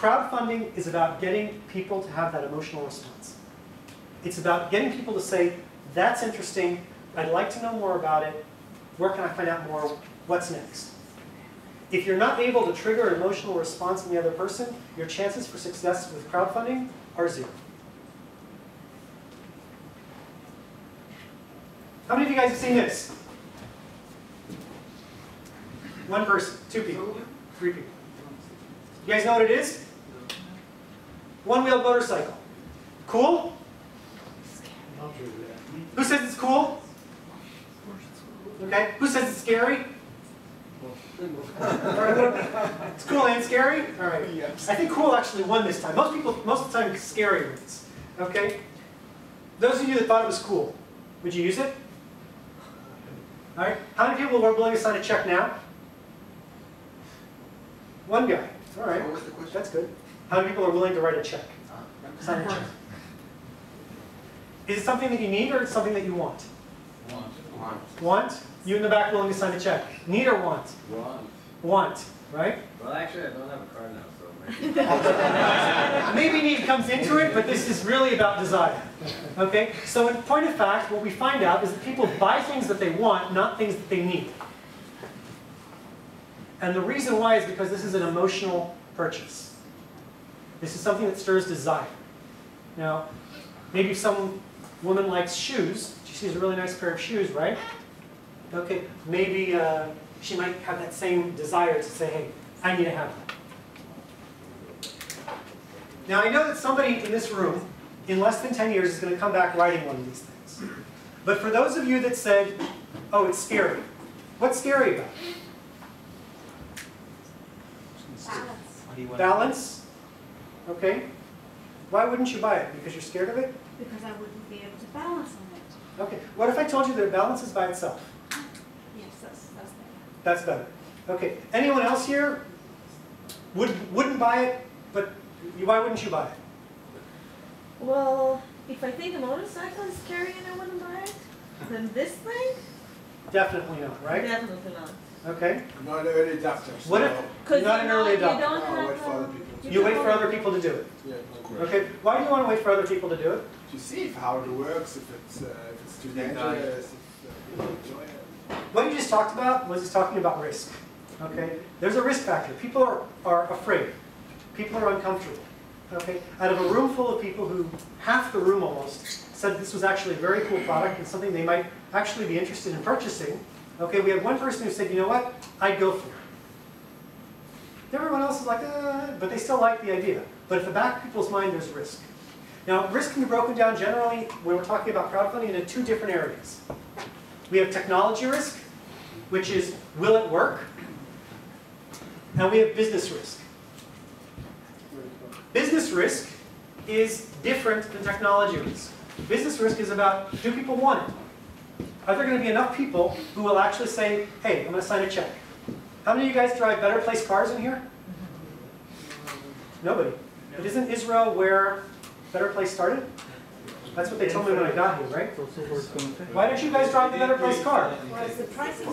crowdfunding is about getting people to have that emotional response. It's about getting people to say, that's interesting, I'd like to know more about it, where can I find out more, what's next? If you're not able to trigger an emotional response in the other person, your chances for success with crowdfunding are 0. How many of you guys have seen this? 1 person, 2 people, 3 people. You guys know what it is? One-wheeled motorcycle. Cool? Who says it's cool? Okay. Who says it's scary? It's cool and scary? All right. I think cool actually won this time. Most of the time, scary wins. Okay. Those of you that thought it was cool, would you use it? All right. How many people are willing to sign a check now? 1 guy. All right. What was the question? That's good. How many people are willing to write a check? Sign a check. Is it something that you need or something that you want? Want. Want? You in the back willing to sign a check? Need or want? Want. Want, right? Well, actually, I don't have a car now, so Maybe need comes into it, but this is really about desire. Okay? So in point of fact, what we find out is that people buy things that they want, not things that they need. And the reason why is because this is an emotional purchase. This is something that stirs desire. Now, maybe some woman likes shoes. She sees a really nice pair of shoes, right? Okay, maybe she might have that same desire to say, hey, I need to have that. Now, I know that somebody in this room, in less than 10 years, is going to come back writing one of these things. But for those of you that said, oh, it's scary, what's scary about it? Balance. Balance? Okay. Why wouldn't you buy it? Because you're scared of it? Because I wouldn't be able to balance on it. Okay. What if I told you that it balances by itself? Yes, that's better. That's better. Okay. Anyone else here wouldn't buy it, but why wouldn't you buy it? Well, if I think a motorcycle is scary and I wouldn't buy it, then this thing? Definitely not, right? Definitely not. Okay. Not an early adopter. So What if you're not an early you adopter? don't I'll wait have, for other people. You wait for other people to do it. Yeah, Okay. Why do you want to wait for other people to do it? to see how it works, if it's too dangerous, if people enjoy it. What you just talked about was just talking about risk. Okay. There's a risk factor. People are afraid. People are uncomfortable. Okay. Out of a room full of people who, half the room almost, said this was actually a very cool product and something they might actually be interested in purchasing. Okay, we had one person who said, you know what, I'd go for it. Everyone else is like, but they still like the idea. But at the back of people's mind, there's risk. Now, risk can be broken down generally when we're talking about crowdfunding into 2 different areas. We have technology risk, which is, will it work? And we have business risk. Business risk is different than technology risk. Business risk is about, do people want it? Are there going to be enough people who will actually say, hey, I'm going to sign a check? How many of you guys drive Better Place cars in here? Nobody. But isn't Israel where Better Place started? That's what they told me when I got here, right? Why don't you guys drive the Better Place car? Well, the pricing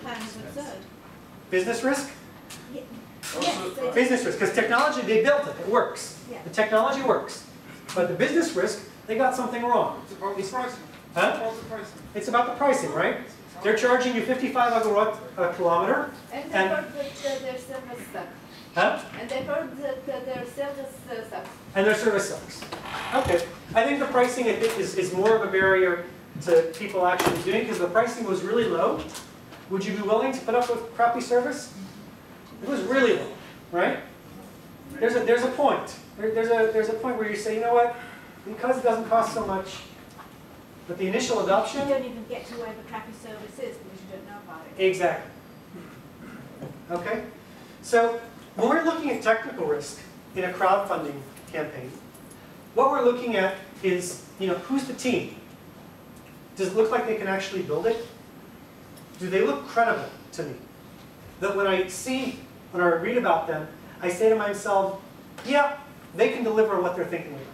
plan is absurd. Business risk? Yes. Business risk, because technology, they built it, it works. Yeah. The technology works. But the business risk, they got something wrong. It's about the pricing. Huh? It's about the pricing, right? They're charging you 55 agorot a kilometer. And they heard that their service sucks. Huh? And they heard that their service sucks. And their service sucks. Okay. I think the pricing is more of a barrier to people actually doing it because the pricing was really low. Would you be willing to put up with crappy service? It was really low, right? There's a point. There's a point where you say, you know what? Because it doesn't cost so much, but the initial adoption. You don't even get to where the crappy service is because you don't know about it. Exactly. Okay? So when we're looking at technical risk in a crowdfunding campaign, what we're looking at is, who's the team? Does it look like they can actually build it? Do they look credible to me? That when I read about them, I say to myself, yeah, they can deliver what they're thinking about.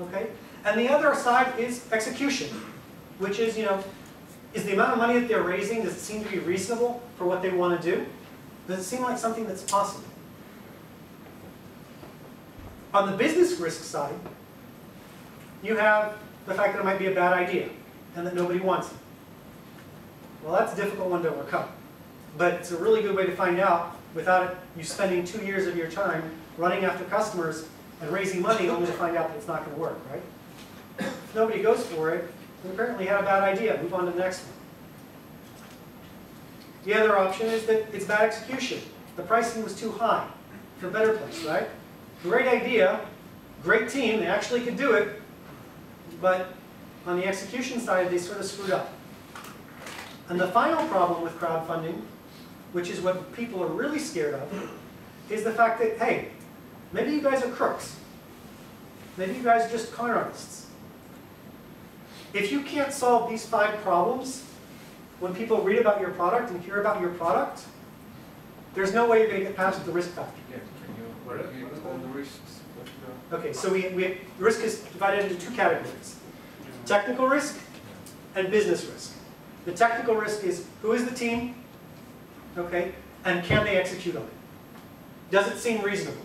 Okay? And the other side is execution, which is, is the amount of money that they're raising, does it seem to be reasonable for what they want to do? Does it seem like something that's possible? On the business risk side, you have the fact that it might be a bad idea and that nobody wants it. Well, that's a difficult one to overcome. But it's a really good way to find out without you spending 2 years of your time running after customers and raising money only to find out that it's not going to work, right? If nobody goes for it, then apparently you had a bad idea. Move on to the next one. The other option is that it's bad execution. The pricing was too high for a better place, right? Great idea, great team, they actually could do it, but on the execution side, they sort of screwed up. And the final problem with crowdfunding, which is what people are really scared of, is the fact that, hey, maybe you guys are crooks. Maybe you guys are just con artists. If you can't solve these 5 problems, when people read about your product and hear about your product, there's no way you're going to get past the risk factor. Yeah, can you what are all the risks? Okay, so risk is divided into 2 categories. Technical risk and business risk. The technical risk is, who is the team? Okay, and can they execute on it? Does it seem reasonable?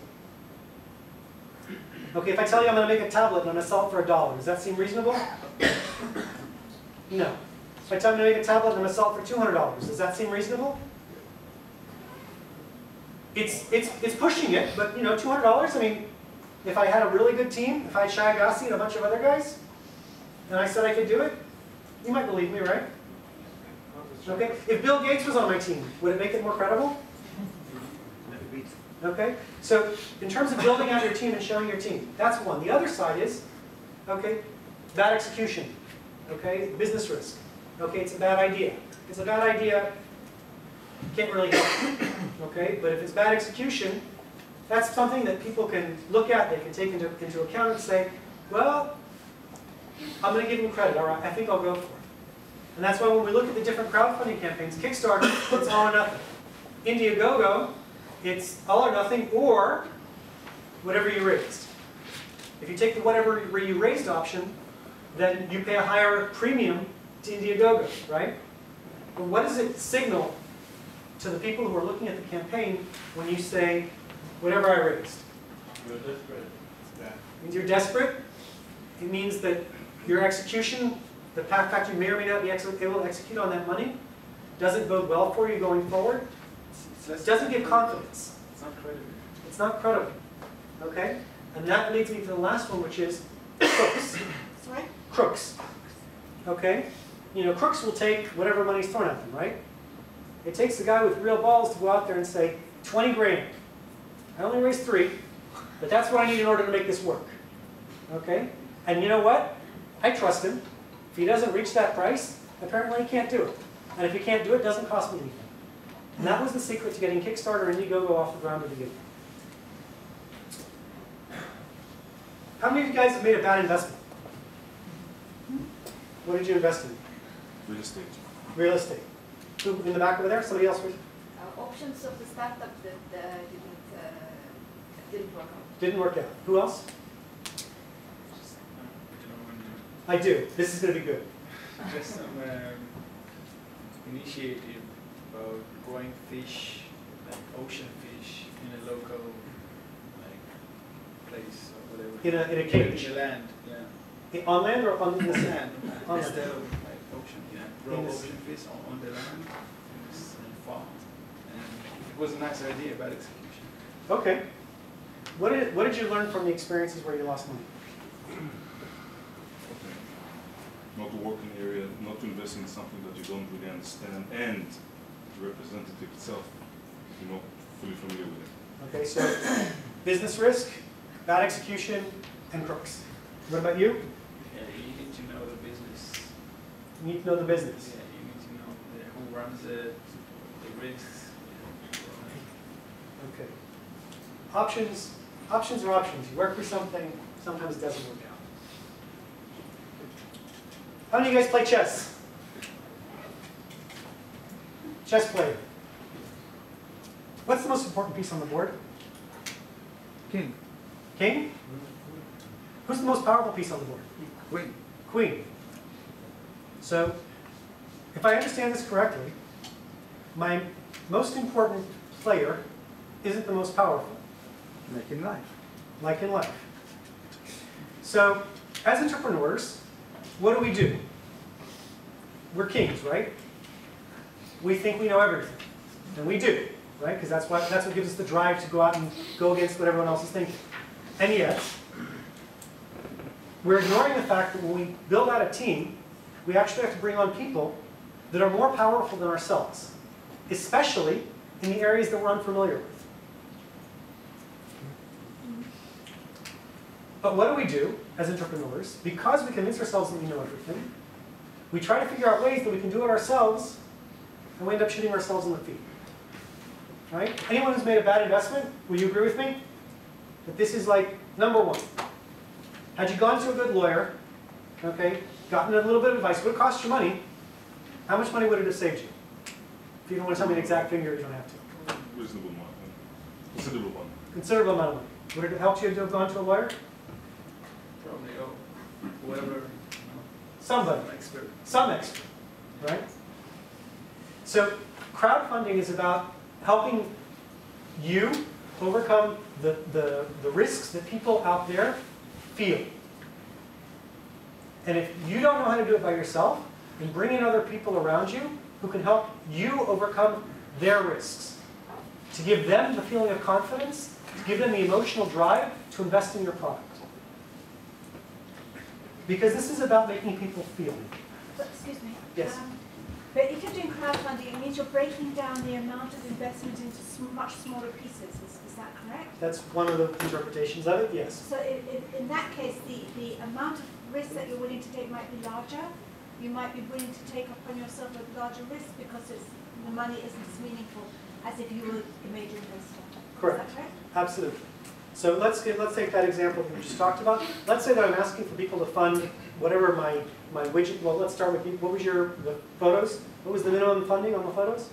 Okay, if I tell you I'm going to make a tablet and I'm going to sell it for $1, does that seem reasonable? No. If I tell you I'm going to make a tablet and I'm going to sell it for $200, does that seem reasonable? It's pushing it, but you know, $200, I mean, if I had a really good team, if I had Shai Agassi and a bunch of other guys, and I said I could do it, you might believe me, right? Okay, if Bill Gates was on my team, would it make it more credible? Okay, so in terms of building out your team and showing your team, that's one. The other side is, okay, bad execution, okay, business risk. Okay, it's a bad idea. It's a bad idea, can't really help, okay? But if it's bad execution, that's something that people can look at, they can take into account and say, well, I'm going to give them credit, all right, I think I'll go for it. And that's why when we look at the different crowdfunding campaigns, Kickstarter, it's all or nothing. Indiegogo, it's all or nothing, or whatever you raised. If you take the whatever you raised option, then you pay a higher premium to Indiegogo, right? But what does it signal to the people who are looking at the campaign when you say, whatever I raised? You're desperate. It means you're desperate. It means that your execution, the fact you may or may not be able to execute on that money, doesn't bode well for you going forward. It doesn't give confidence. It's not credible. It's not credible. Okay? And that leads me to the last one, which is crooks. Sorry? Crooks. Okay? You know, crooks will take whatever money's thrown at them, right? It takes the guy with real balls to go out there and say, 20 grand. I only raised 3, but that's what I need in order to make this work. Okay? And you know what? I trust him. If he doesn't reach that price, apparently he can't do it. And if he can't do it, it doesn't cost me anything. And that was the secret to getting Kickstarter and Indiegogo off the ground to begin with. How many of you guys have made a bad investment? What did you invest in? Real estate. Real estate. Who, in the back over there? Somebody else? Options of the startup that didn't work out. Didn't work out. Who else? I do. This is going to be good. Just some initiative about growing fish, like ocean fish, in a local like place or whatever. In a cage. In the land, yeah. On land or on the sand? Land, On land. instead of like ocean, yeah. Grow In the ocean fish on the land, in this farm. And it was a nice idea about execution. Okay. What did you learn from the experiences where you lost money? Not to work in the area, not to invest in something that you don't really understand, and the representative itself, you're not fully familiar with it. Okay, so business risk, bad execution, and crooks. What about you? Yeah, you need to know the business. You need to know the business. Yeah, you need to know who runs it, the risks. Okay. Options are options. You work for something, sometimes it doesn't work out. How many of you guys play chess? Chess player. What's the most important piece on the board? King. King? Who's the most powerful piece on the board? Queen. Queen. So, if I understand this correctly, my most important player isn't the most powerful. Making life. like in life. So, as entrepreneurs, what do? We're kings, right? We think we know everything. And we do, right? Because that's what gives us the drive to go out and go against what everyone else is thinking. And yet, we're ignoring the fact that when we build out a team, we actually have to bring on people that are more powerful than ourselves, especially in the areas that we're unfamiliar with. But what do as entrepreneurs? Because we convince ourselves that we know everything, we try to figure out ways that we can do it ourselves, and we end up shooting ourselves in the feet. Right? Anyone who's made a bad investment, will you agree with me? That this is like number one. Had you gone to a good lawyer, okay, gotten a little bit of advice, would it cost you money? How much money would it have saved you? If you don't want to tell me an exact figure, you don't have to. Reasonable amount. Considerable one. Considerable amount of money. Would it have helped you to have gone to a lawyer? Probably, whoever. Somebody. Some expert, right? So crowdfunding is about helping you overcome the risks that people out there feel. And if you don't know how to do it by yourself, then bring in other people around you who can help you overcome their risks. To give them the feeling of confidence, to give them the emotional drive to invest in your product. Because this is about making people feel. But, excuse me. Yes. But if you're doing crowdfunding, it means you're breaking down the amount of investment into much smaller pieces. Is that correct? That's one of the interpretations of it, yes. So in that case, the amount of risk that you're willing to take might be larger. You might be willing to take upon yourself a larger risk because the money isn't as meaningful as if you were a major investor. Correct. Is that correct? Absolutely. So let's take that example that we just talked about. Let's say that I'm asking for people to fund whatever my widget. Well, let's start with you. What was the photos? What was the minimum funding on the photos?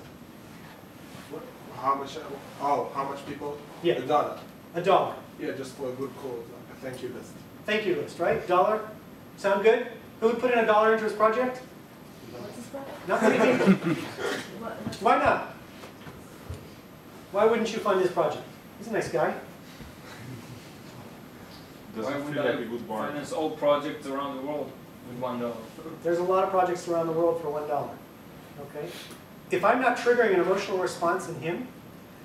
How much? How much people? Yeah. $1. $1. Yeah, just for a good cause, like a thank you list. Thank you list, right? $1. Sound good? Who would put in $1 into his project? What's this project? Not many people. Why not? Why wouldn't you fund his project? He's a nice guy. Doesn't Why would feel like a good bargain. finance all projects around the world with $1? There's a lot of projects around the world for $1. Okay? If I'm not triggering an emotional response in him,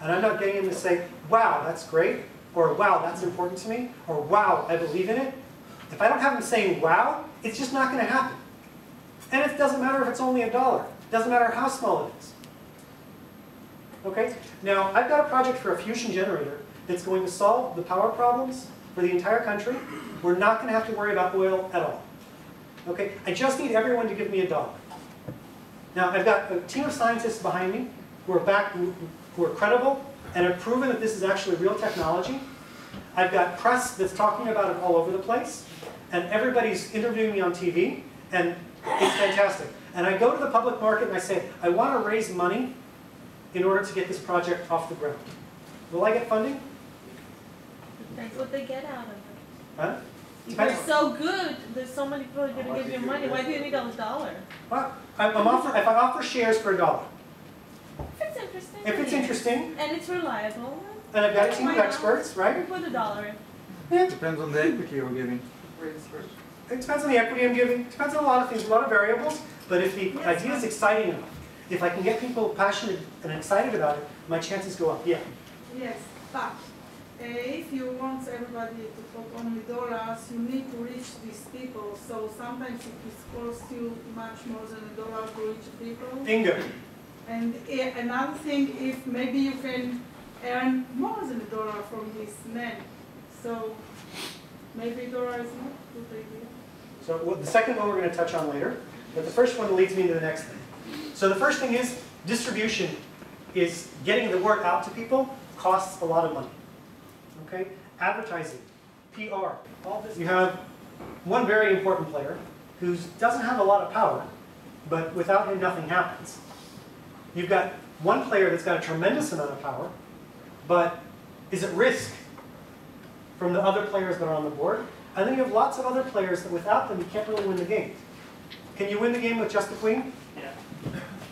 and I'm not getting him to say, wow, that's great, or wow, that's important to me, or wow, I believe in it, if I don't have him saying wow, it's just not going to happen. And it doesn't matter if it's only $1. It doesn't matter how small it is. Okay? Now, I've got a project for a fusion generator that's going to solve the power problems for the entire country. We're not going to have to worry about oil at all. Okay? I just need everyone to give me $1. Now, I've got a team of scientists behind me who are credible and have proven that this is actually real technology. I've got press that's talking about it all over the place, and everybody's interviewing me on TV, and it's fantastic. And I go to the public market and I say, I want to raise money in order to get this project off the ground. Will I get funding? That's what they get out of it. Huh? If you're so good, there's so many people going to give you money. Why do you need $1? Well, if I offer shares for $1, If it's interesting. if it's interesting, And it's reliable. and I've got a team of experts, You right? put $1 in. Yeah. Depends on the equity you're giving. It depends on the equity I'm giving. It depends on a lot of things, a lot of variables. But if the idea is exciting enough, if I can get people passionate and excited about it, my chances go up. Yeah. Yes, but if you want everybody to put only dollars, you need to reach these people. So sometimes it costs you much more than $1 to reach people. Bingo. And another thing, if maybe you can earn more than $1 from this man. So maybe $1 is not a good idea. So the second one we're going to touch on later. But the first one leads me to the next thing. So the first thing is distribution is getting the word out to people costs a lot of money. Okay? Advertising, PR, all this. You have one very important player who doesn't have a lot of power, but without him nothing happens. You've got one player that's got a tremendous amount of power, but is at risk from the other players that are on the board. And then you have lots of other players that without them you can't really win the game. Can you win the game with just the queen? Yeah.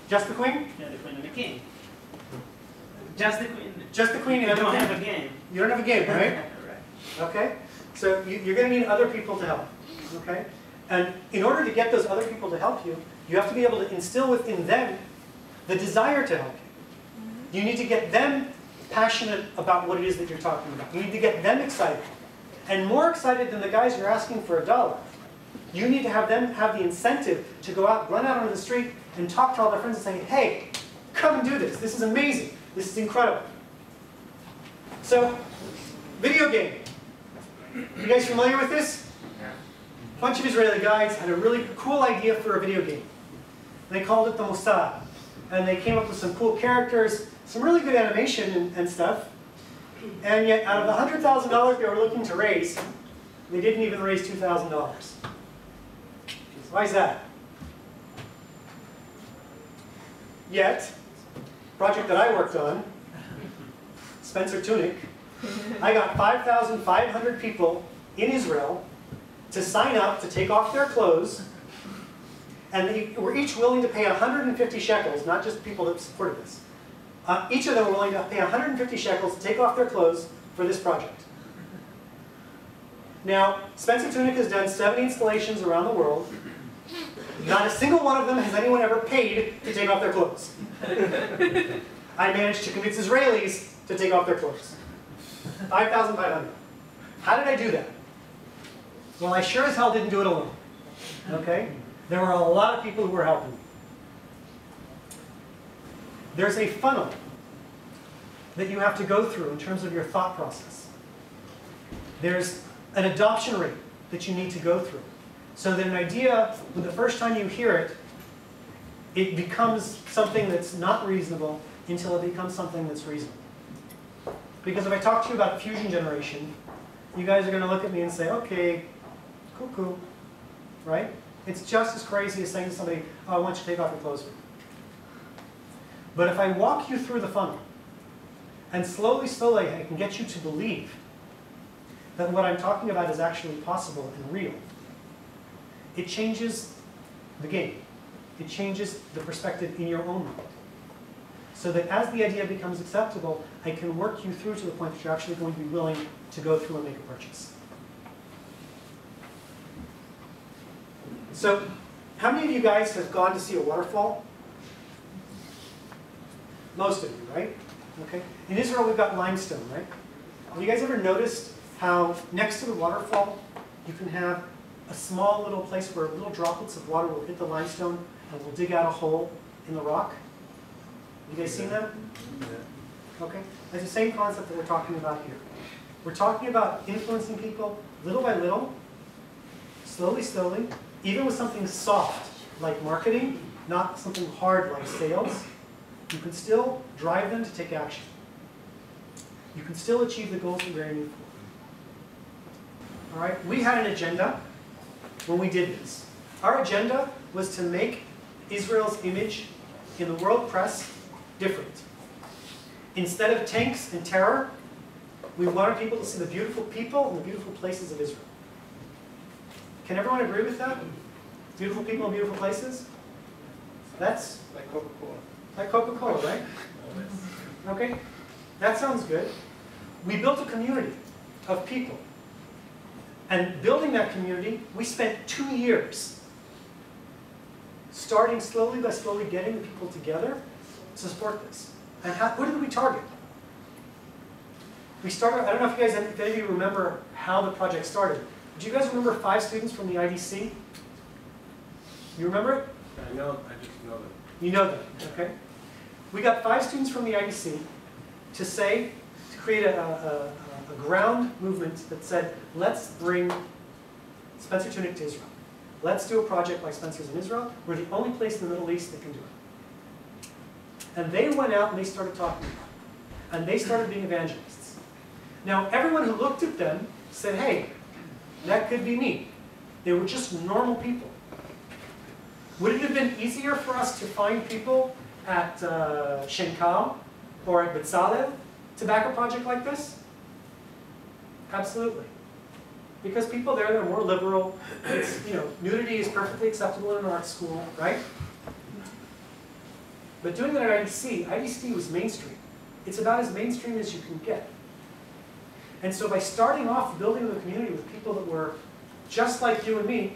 Just the queen? Yeah, the queen and the king. Just the queen. Just the queen and You don't the have king. a game. You don't have a game, right? Right. Okay? So you're going to need other people to help. Okay? And in order to get those other people to help you, you have to be able to instill within them the desire to help you. You need to get them passionate about what it is that you're talking about. You need to get them excited. And more excited than the guys you're asking for $1. You need to have them have the incentive to go out, run out onto the street, and talk to all their friends and say, hey, come and do this. This is amazing. This is incredible. So, video game. You guys familiar with this? A bunch of Israeli guys had a really cool idea for a video game. They called it the Mossad. And they came up with some cool characters, some really good animation and stuff. And yet, out of the $100,000 they were looking to raise, they didn't even raise $2,000. Why is that? Yet, project that I worked on, Spencer Tunick, I got 5,500 people in Israel to sign up to take off their clothes, and they were each willing to pay 150 shekels, not just people that supported this. Each of them were willing to pay 150 shekels to take off their clothes for this project. Now, Spencer Tunick has done 70 installations around the world. Not a single one of them has anyone ever paid to take off their clothes. I managed to convince Israelis to take off their clothes. 5,500. How did I do that? Well, I sure as hell didn't do it alone. Okay? There were a lot of people who were helping me. There's a funnel that you have to go through in terms of your thought process. There's an adoption rate that you need to go through. So that an idea, when the first time you hear it, it becomes something that's not reasonable until it becomes something that's reasonable. Because if I talk to you about fusion generation, you guys are going to look at me and say, okay, cuckoo, right? It's just as crazy as saying to somebody, oh, I want you to take off your clothes for me. But if I walk you through the funnel, and slowly, slowly I can get you to believe that what I'm talking about is actually possible and real, it changes the game. It changes the perspective in your own mind. So that as the idea becomes acceptable, I can work you through to the point that you're actually going to be willing to go through and make a purchase. So, how many of you guys have gone to see a waterfall? Most of you, right? Okay. In Israel, we've got limestone, right? Have you guys ever noticed how next to the waterfall, you can have a small little place where little droplets of water will hit the limestone and will dig out a hole in the rock? Have you guys seen that? Yeah. Okay. That's the same concept that we're talking about here. We're talking about influencing people little by little, slowly, slowly, even with something soft like marketing, not something hard like sales. You can still drive them to take action. You can still achieve the goals that we're aiming for. All right, we had an agenda when we did this. Our agenda was to make Israel's image in the world press different. Instead of tanks and terror, we wanted people to see the beautiful people and the beautiful places of Israel. Can everyone agree with that? Beautiful people and beautiful places? That's Like Coca-Cola. like Coca-Cola, right? Okay, that sounds good. We built a community of people. And building that community, we spent 2 years starting slowly by slowly getting the people together to support this. And what did we target? We started, I don't know if you guys, if any of you remember how the project started. Do you guys remember 5 students from the IDC? You remember it? I know, I just know them. You know them, okay? We got 5 students from the IDC to create a ground movement that said, let's bring Spencer Tunick to Israel. Let's do a project like Spencer's in Israel. We're the only place in the Middle East that can do it. And they went out and they started talking about it. And they started being evangelists. Now, everyone who looked at them said, hey, that could be me. They were just normal people. Would it have been easier for us to find people at Shenkal or at Bezalel to back a project like this? Absolutely. Because people there, they're more liberal. It's, nudity is perfectly acceptable in an art school, right? But doing it at IDC was mainstream. It's about as mainstream as you can get. And so by starting off building the community with people that were just like you and me,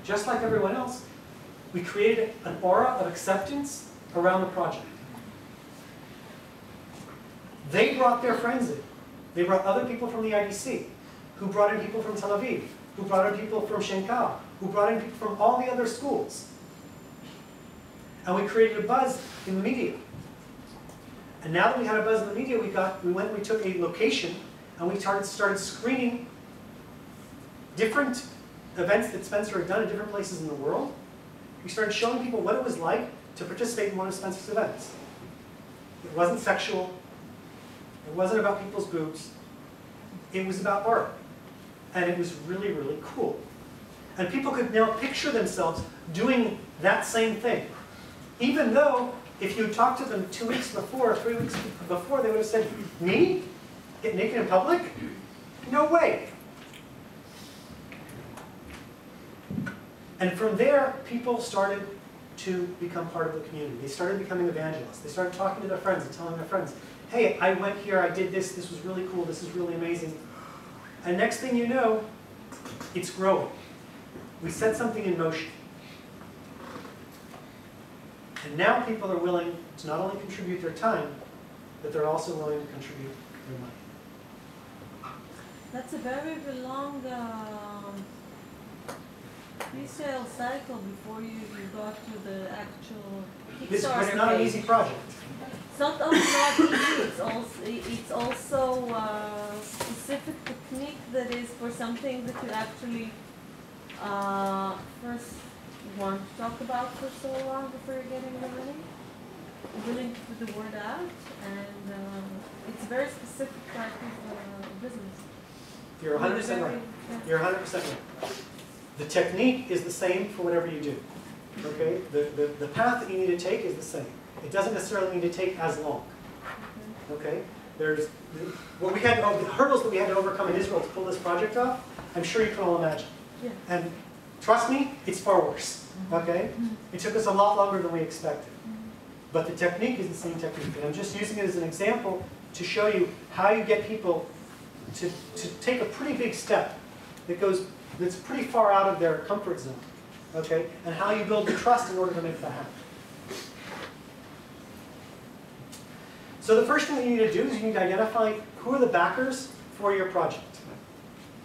just like everyone else, we created an aura of acceptance around the project. They brought their friends in. They brought other people from the IDC, who brought in people from Tel Aviv, who brought in people from Shenkar, who brought in people from all the other schools. And we created a buzz in the media. And now that we had a buzz in the media, we took a location and we started screening different events that Spencer had done in different places in the world. We started showing people what it was like to participate in one of Spencer's events. It wasn't sexual. It wasn't about people's boobs. It was about art. And it was really, really cool. And people could now picture themselves doing that same thing. Even though, if you talked to them 2 weeks before, or 3 weeks before, they would have said, me? Get naked in public? No way. And from there, people started to become part of the community. They started becoming evangelists. They started talking to their friends and telling their friends, hey, I went here, I did this, this was really cool, this is really amazing. And next thing you know, it's growing. We set something in motion. And now people are willing to not only contribute their time, but they're also willing to contribute their money. That's a very long pre-sale cycle before you got to the actual Kickstarter. This was not an easy project. It's not only not easy, it's also a specific technique that is for something that you actually first want to talk about for so long before you're getting the money. Willing to put the word out, and it's a very specific part of business. You're 100% right. You're 100% right. The technique is the same for whatever you do. Okay? The path that you need to take is the same. It doesn't necessarily need to take as long. Okay? There's what we had, the hurdles that we had to overcome in Israel to pull this project off. I'm sure you can all imagine. Yeah. And trust me, it's far worse. Okay? It took us a lot longer than we expected. But the technique is the same technique. And I'm just using it as an example to show you how you get people to take a pretty big step that's pretty far out of their comfort zone. Okay? And how you build the trust in order to make that happen. So the first thing that you need to do is you need to identify who are the backers for your project.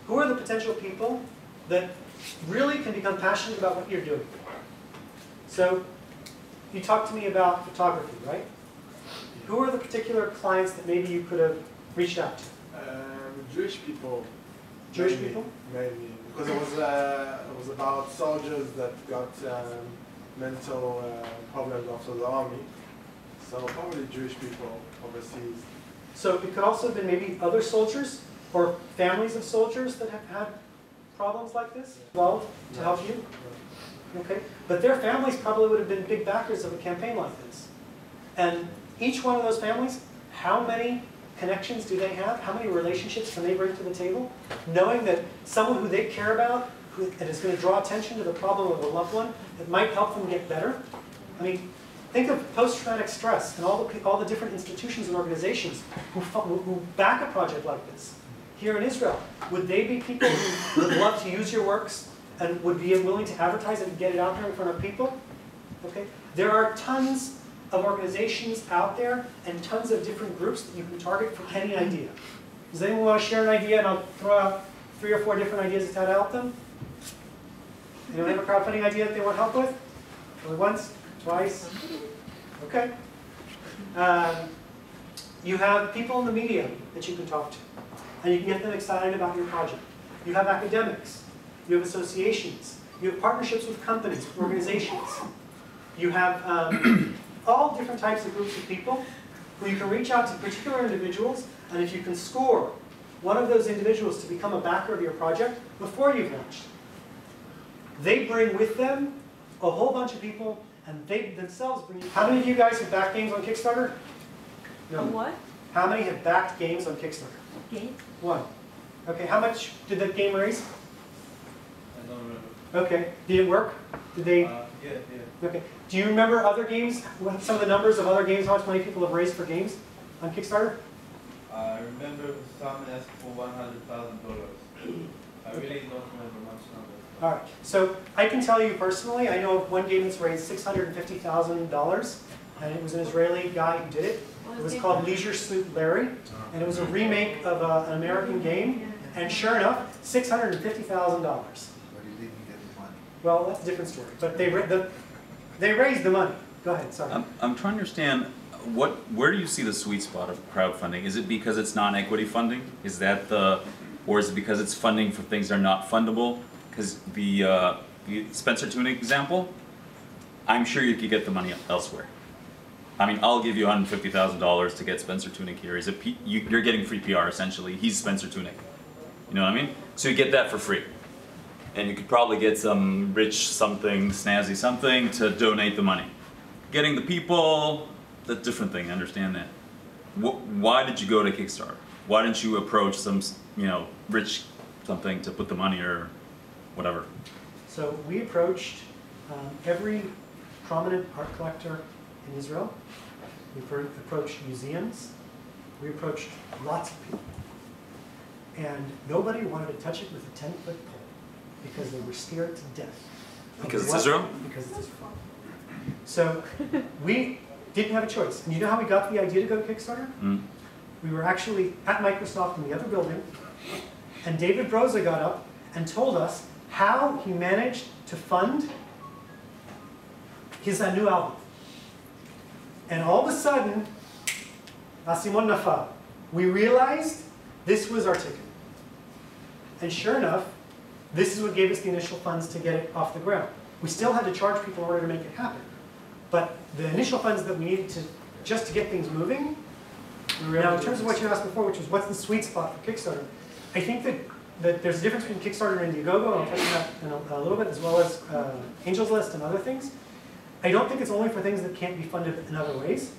Who are the potential people that really can become passionate about what you're doing. So you talked to me about photography, right? Who are the particular clients that maybe you could have reached out to? Jewish people. Jewish people? Mainly. Because it was about soldiers that got mental problems after the army. So probably Jewish people overseas. So it could also have been maybe other soldiers or families of soldiers that have had problems like this involved to help you? Okay, but their families probably would have been big backers of a campaign like this. And each one of those families, how many connections do they have? How many relationships can they bring to the table? Knowing that someone who they care about, and is going to draw attention to the problem of a loved one, that might help them get better. I mean, think of post-traumatic stress and all the different institutions and organizations who back a project like this. Here in Israel, would they be people who would love to use your works and would be willing to advertise it and get it out there in front of people? Okay, there are tons of organizations out there and tons of different groups that you can target for any idea. Does anyone want to share an idea, and I'll throw out 3 or 4 different ideas as to how to help them? Anyone have a crowdfunding idea that they want help with? Only once? Twice? Okay. You have people in the media that you can talk to, and you can get them excited about your project. You have academics. You have associations. You have partnerships with companies, with organizations. You have all different types of groups of people who you can reach out to particular individuals, and if you can score one of those individuals to become a backer of your project before you've launched, they bring with them a whole bunch of people, and they themselves bring. How many of you guys have backed games on Kickstarter? No. What? How many have backed games on Kickstarter? Game? 1. Okay, how much did that game raise? I don't remember. Okay, did it work? Did they? Yeah. Okay. Do you remember other games? What some of the numbers of other games? How much money people have raised for games on Kickstarter? I remember someone asked for $100,000. I really don't remember much numbers. All right, so I can tell you personally, I know of one game that's raised $650,000, and it was an Israeli guy who did it. It was called Leisure Suit Larry, and it was a remake of an American game, and sure enough, $650,000. But he didn't get the money. Well, that's a different story, but they raised the money. Go ahead, sorry. I'm trying to understand, where do you see the sweet spot of crowdfunding? Is it because it's non-equity funding? Is that or is it because it's funding for things that are not fundable? Because the Spencer Tunick example, I'm sure you could get the money elsewhere. I mean, I'll give you $150,000 to get Spencer Tunick here. You're getting free PR essentially. He's Spencer Tunick. You know what I mean? So you get that for free. And you could probably get some rich something, snazzy something to donate the money. Getting the people, that's a different thing, I understand that. Why did you go to Kickstarter? Why didn't you approach some, rich something to put the money or whatever? So we approached every prominent art collector in Israel. We approached museums. We approached lots of people. And nobody wanted to touch it with a 10-foot pole because they were scared to death. Because it's Israel? Because it's Israel. So we didn't have a choice. And you know how we got the idea to go to Kickstarter? Mm. We were actually at Microsoft in the other building, and David Broza got up and told us how he managed to fund his new album. And all of a sudden, Asimon Nafal, we realized this was our ticket. And sure enough, this is what gave us the initial funds to get it off the ground. We still had to charge people in order to make it happen. But the initial funds that we needed just to get things moving. Now, in terms of what you asked before, which was what's the sweet spot for Kickstarter, I think that there's a difference between Kickstarter and Indiegogo, and I'll touch on that in a little bit, as well as Angels List and other things. I don't think it's only for things that can't be funded in other ways.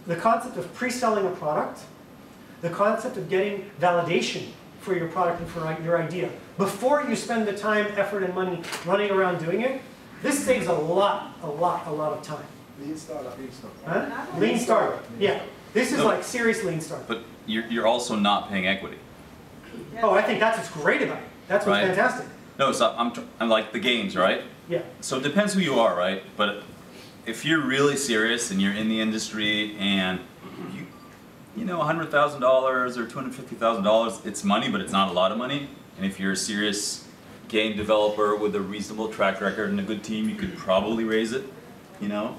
The concept of pre-selling a product, the concept of getting validation for your product and for your idea, before you spend the time, effort, and money running around doing it, this saves a lot of time. Lean startup. Huh? Lean startup, yeah. This is like serious lean startup. But you're also not paying equity. Oh, I think that's what's great about it. That's what's fantastic. No, so I'm like the games, right? Yeah. So it depends who you are, right? But if you're really serious and you're in the industry and you know $100,000 or $250,000, it's money, but it's not a lot of money. And if you're a serious game developer with a reasonable track record and a good team, you could probably raise it, you know?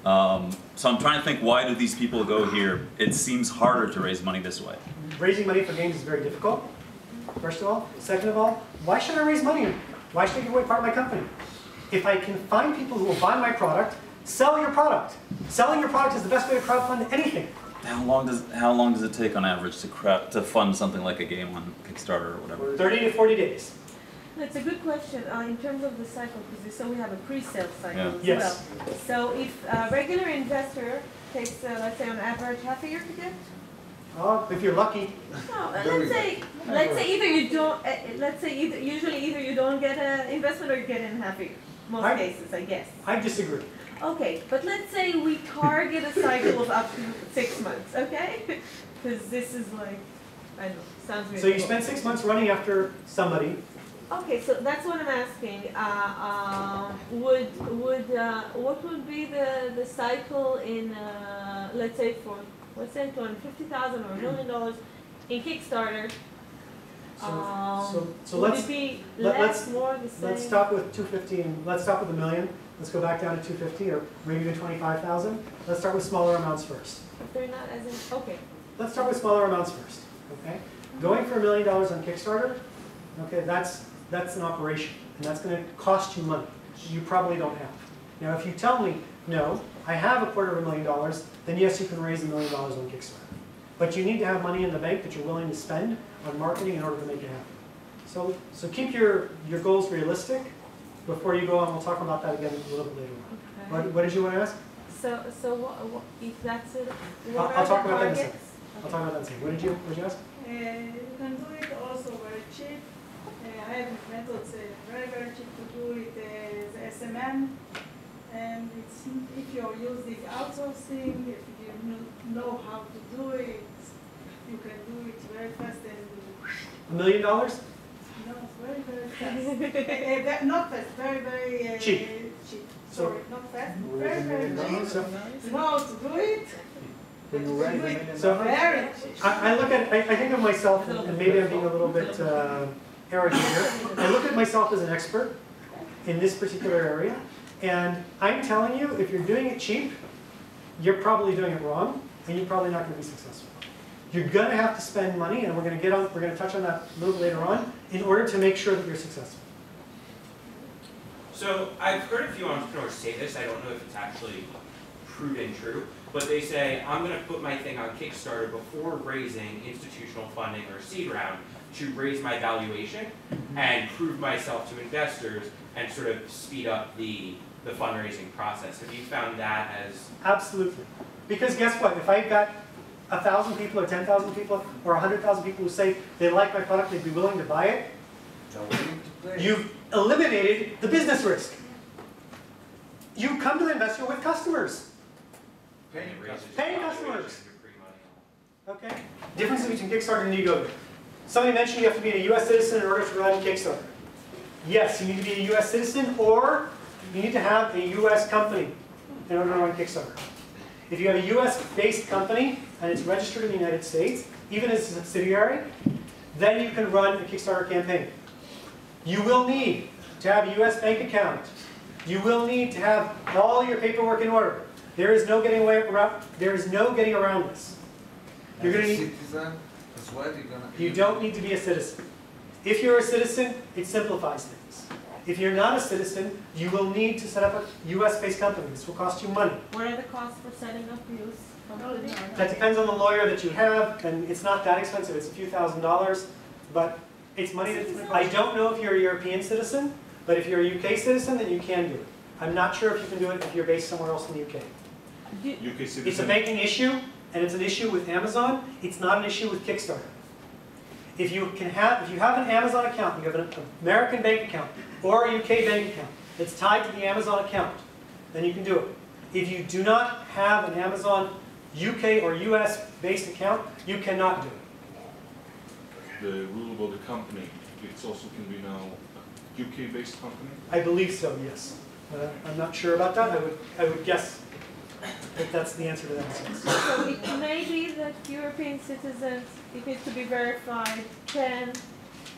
So I'm trying to think, why do these people go here? It seems harder to raise money this way. Raising money for games is very difficult, first of all. Second of all, why should I raise money? Why should I give away part of my company? If I can find people who will buy my product, sell your product. Selling your product is the best way to crowdfund anything. How long does it take on average to fund something like a game on Kickstarter or whatever? 30 to 40 days. That's a good question in terms of the cycle, because so we have a pre-sale cycle as Yes. well. So if a regular investor takes, let's say on average, half a year to get? If you're lucky. No, let's say either you don't. Usually either you don't get an investment or you get it in half a year. Most cases, I guess. I disagree. Okay, but let's say we target a cycle of up to 6 months, okay? Because this is like, I don't know, sounds really So you cool. spend 6 months running after somebody. Okay, so that's what I'm asking. What would be the cycle in, let's say $250,000 or $1 million in Kickstarter? So would let's it be less, more, the same? Let's stop with 250 and let's stop with $1 million. Let's go back down to 250 or maybe even 25,000. Let's start with smaller amounts first. If they're not as in, okay. Let's start with smaller amounts first. Okay, going for $1 million on Kickstarter. Okay, that's an operation, and that's going to cost you money you probably don't have. Now, if you tell me no, I have $250,000, then yes, you can raise $1 million on Kickstarter. But you need to have money in the bank that you're willing to spend on marketing in order to make it happen. So keep your goals realistic before you go on. We'll talk about that again a little bit later on. Okay. What did you want to ask? So what, if that's it, what I'll are talk the about that in a targets? second. I'll talk about that in a second. What did you ask? You can do it also very cheap. I have methods very cheap to do it as SMM. And it's, if you're using outsourcing, if you know how to do it, you can do it very fast and $1 million? no, it's very, very fast. Not fast, very, very Cheap. cheap. Sorry, not fast, very, very cheap. So, You know how to do it? When you raise $1 million. So Very cheap. I look at, I think of myself, and maybe I'm being a little bit arrogant here. I look at myself as an expert in this particular area, and I'm telling you, if you're doing it cheap, you're probably doing it wrong, and you're probably not going to be successful. You're going to have to spend money, and we're going to touch on that a little bit later on, in order to make sure that you're successful. So I've heard a few entrepreneurs say this. I don't know if it's actually proven true, but they say, I'm going to put my thing on Kickstarter before raising institutional funding or seed round to raise my valuation and prove myself to investors and sort of speed up the fundraising process. Have you found that as... Absolutely. Because guess what? If I've got 1,000 people or 10,000 people or 100,000 people who say they like my product, they'd be willing to buy it, you've eliminated the business risk. You come to the investor with customers. Paying customers. Okay? Difference between Kickstarter and Nomadigo. Somebody mentioned you have to be a U.S. citizen in order to run Kickstarter. Yes, you need to be a U.S. citizen, or you need to have a U.S. company in order to run Kickstarter. If you have a U.S.-based company and it's registered in the United States, even as a subsidiary, then you can run a Kickstarter campaign. You will need to have a U.S. bank account. You will need to have all your paperwork in order. There is no getting around. There is no getting around this. You're going to need. Citizen, that's what you're gonna. You don't need to be a citizen. If you're a citizen, it simplifies things. If you're not a citizen, you will need to set up a U.S.-based company. This will cost you money. What are the costs for setting up use company? That depends on the lawyer that you have, and it's not that expensive. It's a few $1,000s, but it's money that I don't know if you're a European citizen, but if you're a UK citizen, then you can do it. I'm not sure if you can do it if you're based somewhere else in the UK. UK citizen. It's a banking issue, and it's an issue with Amazon. It's not an issue with Kickstarter. If you have an Amazon account, you have an American bank account or a UK bank account that's tied to the Amazon account, then you can do it. If you do not have an Amazon UK or US based account, you cannot do it. The rule about the company, it also can be now a UK based company? I believe so, yes. I'm not sure about that. I would guess that that's the answer to that sentence. So it may be that European citizens, it needs to be verified, can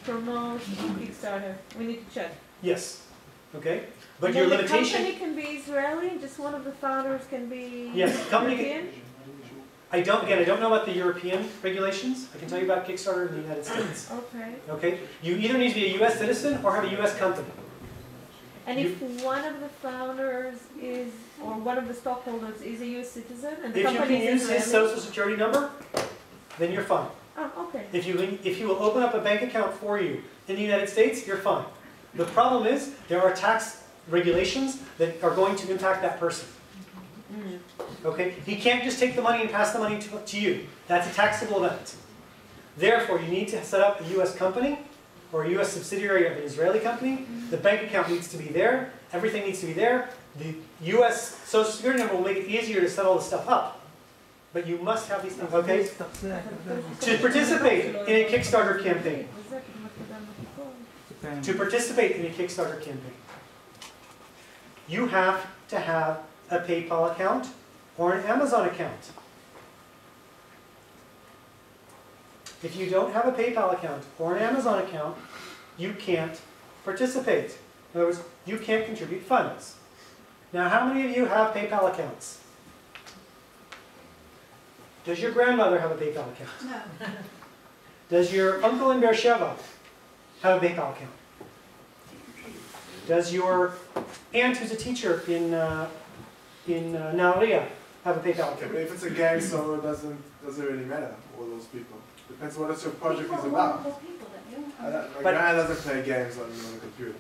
promote on Kickstarter. We need to check. Yes. Okay. But And your then limitation. the company can be Israeli, just one of the founders can be Yes, company can- European. I don't know about the European regulations. I can tell you about Kickstarter in the United States. Okay. Okay. You either need to be a U.S. citizen or have a U.S. company. And if one of the founders is, or one of the stockholders is a U.S. citizen, and the If you company can is use his Israeli. social security number, then you're fine. Oh, okay. If he will open up a bank account for you in the United States, you're fine. The problem is there are tax regulations that are going to impact that person. Okay? He can't just take the money and pass the money to you. That's a taxable event. Therefore, you need to set up a U.S. company or a U.S. subsidiary of an Israeli company. The bank account needs to be there. Everything needs to be there. The U.S. social security number will make it easier to set all this stuff up. But you must have these things, okay? To participate in a Kickstarter campaign. To participate in a Kickstarter campaign, you have to have a PayPal account or an Amazon account. If you don't have a PayPal account or an Amazon account, you can't participate. In other words, you can't contribute funds. Now, how many of you have PayPal accounts? Does your grandmother have a PayPal account? No. Does your uncle in Beersheba have a PayPal account? Does your aunt who's a teacher in Nahariya have a PayPal Okay, account? but if it's a gang, so it doesn't really matter, all those people. Depends what your project is about. My grandma doesn't play games on the computer.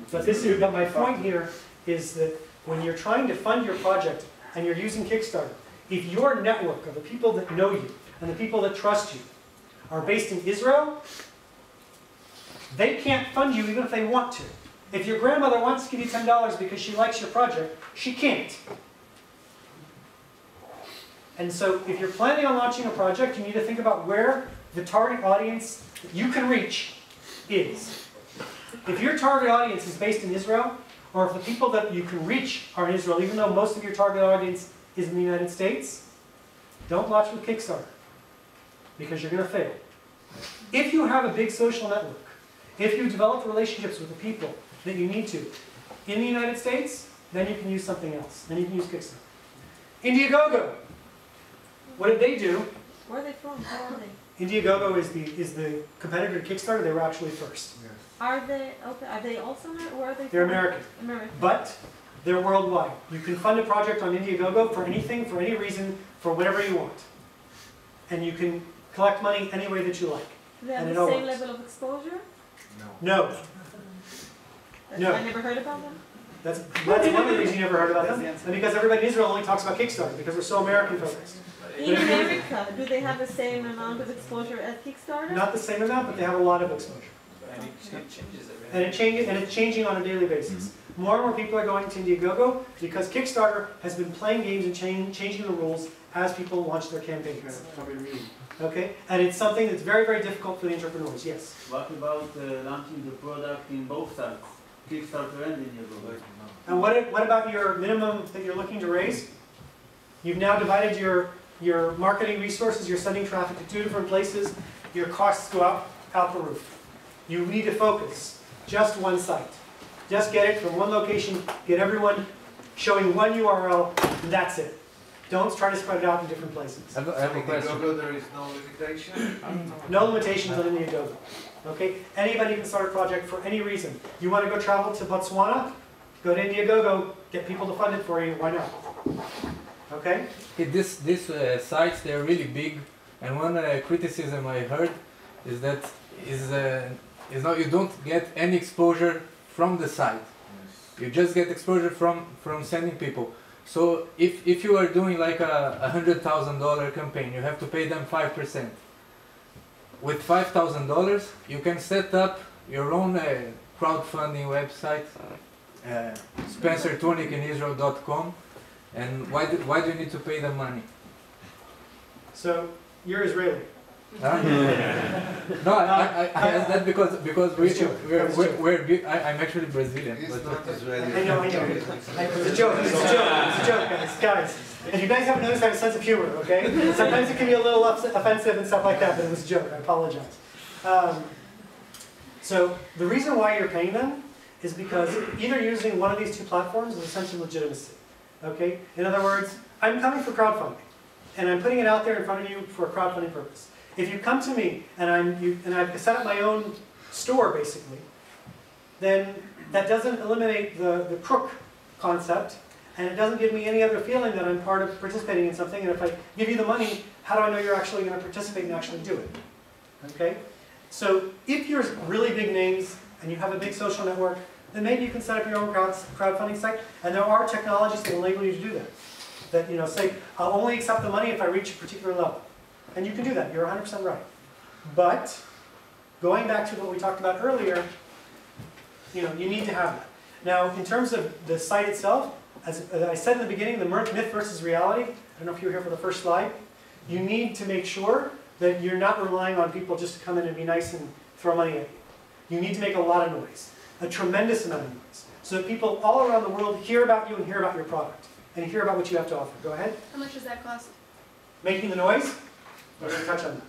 But my point here is that when you're trying to fund your project and you're using Kickstarter, if your network of the people that know you and the people that trust you are based in Israel, they can't fund you even if they want to. If your grandmother wants to give you $10 because she likes your project, she can't. And so if you're planning on launching a project, you need to think about where the target audience that you can reach is. If your target audience is based in Israel, or if the people that you can reach are in Israel, even though most of your target audience is in the United States, don't launch with Kickstarter, because you're going to fail. If you have a big social network, if you develop relationships with the people that you need to in the United States, then you can use something else. Then you can use Kickstarter. Indiegogo. What did they do? Where are they from? How are they? Indiegogo is the competitor to Kickstarter. They were actually first. Yes. Are they okay? Are they also American? Where are they They're from? American. American. But they're worldwide. You can fund a project on Indiegogo for anything, for any reason, for whatever you want. And you can collect money any way that you like. Do they have And the it all same works. level of exposure? No. No. I never heard about them. That's one of the reasons you never heard about them. And because everybody in Israel only talks about Kickstarter, because we're so American focused. In America, do they have the same amount of exposure as Kickstarter? Not the same amount, but they have a lot of exposure. And it changes every And it's changing on a daily basis. More and more people are going to Indiegogo because Kickstarter has been playing games and changing the rules as people launch their campaigns. Okay? And it's something that's very, very difficult for the entrepreneurs. Yes? What about launching the product in both sides, Kickstarter and Indiegogo? And what about your minimum that you're looking to raise? You've now divided your marketing resources, you're sending traffic to 2 different places, your costs go out the roof. You need to focus. Just one site. Just get it from one location, get everyone showing one URL, and that's it. Don't try to spread it out in different places. I have a question. There is no limitation? No limitations on Indiegogo. Okay? Anybody can start a project for any reason. You want to go travel to Botswana? Go to Indiegogo, get people to fund it for you. Why not? Okay? These sites, they're really big, and one criticism I heard is that now you don't get any exposure from the site. You just get exposure from sending people. So if you are doing like a $100,000 campaign, you have to pay them 5%. With $5,000, you can set up your own crowdfunding website, SpencerTunick.com. And why do you need to pay them money? So, you're Israeli. Huh? No, I asked that because I'm actually Brazilian. But I know. It's a joke, guys. And you guys haven't noticed I have a sense of humor, okay? Sometimes it can be a little offensive and stuff like that, but it was a joke, I apologize. So, the reason why you're paying them is because either using one of these 2 platforms is essentially legitimacy. Okay? In other words, I'm coming for crowdfunding, and I'm putting it out there in front of you for a crowdfunding purpose. If you come to me and I've set up my own store, basically, then that doesn't eliminate the crook concept, and it doesn't give me any other feeling that I'm part of participating in something. And if I give you the money, how do I know you're actually going to participate and actually do it? Okay? So if you're really big names and you have a big social network, then maybe you can set up your own crowdfunding site. And there are technologies that enable you to do that. That, say, I'll only accept the money if I reach a particular level. And you can do that. You're 100% right. But going back to what we talked about earlier, you need to have that. Now, in terms of the site itself, as I said in the beginning, the myth versus reality, I don't know if you were here for the first slide, you need to make sure that you're not relying on people just to come in and be nice and throw money at you. You need to make a lot of noise, a tremendous amount of noise, so that people all around the world hear about you and hear about your product, and hear about what you have to offer. Go ahead. How much does that cost? Making the noise? We're going to touch on that.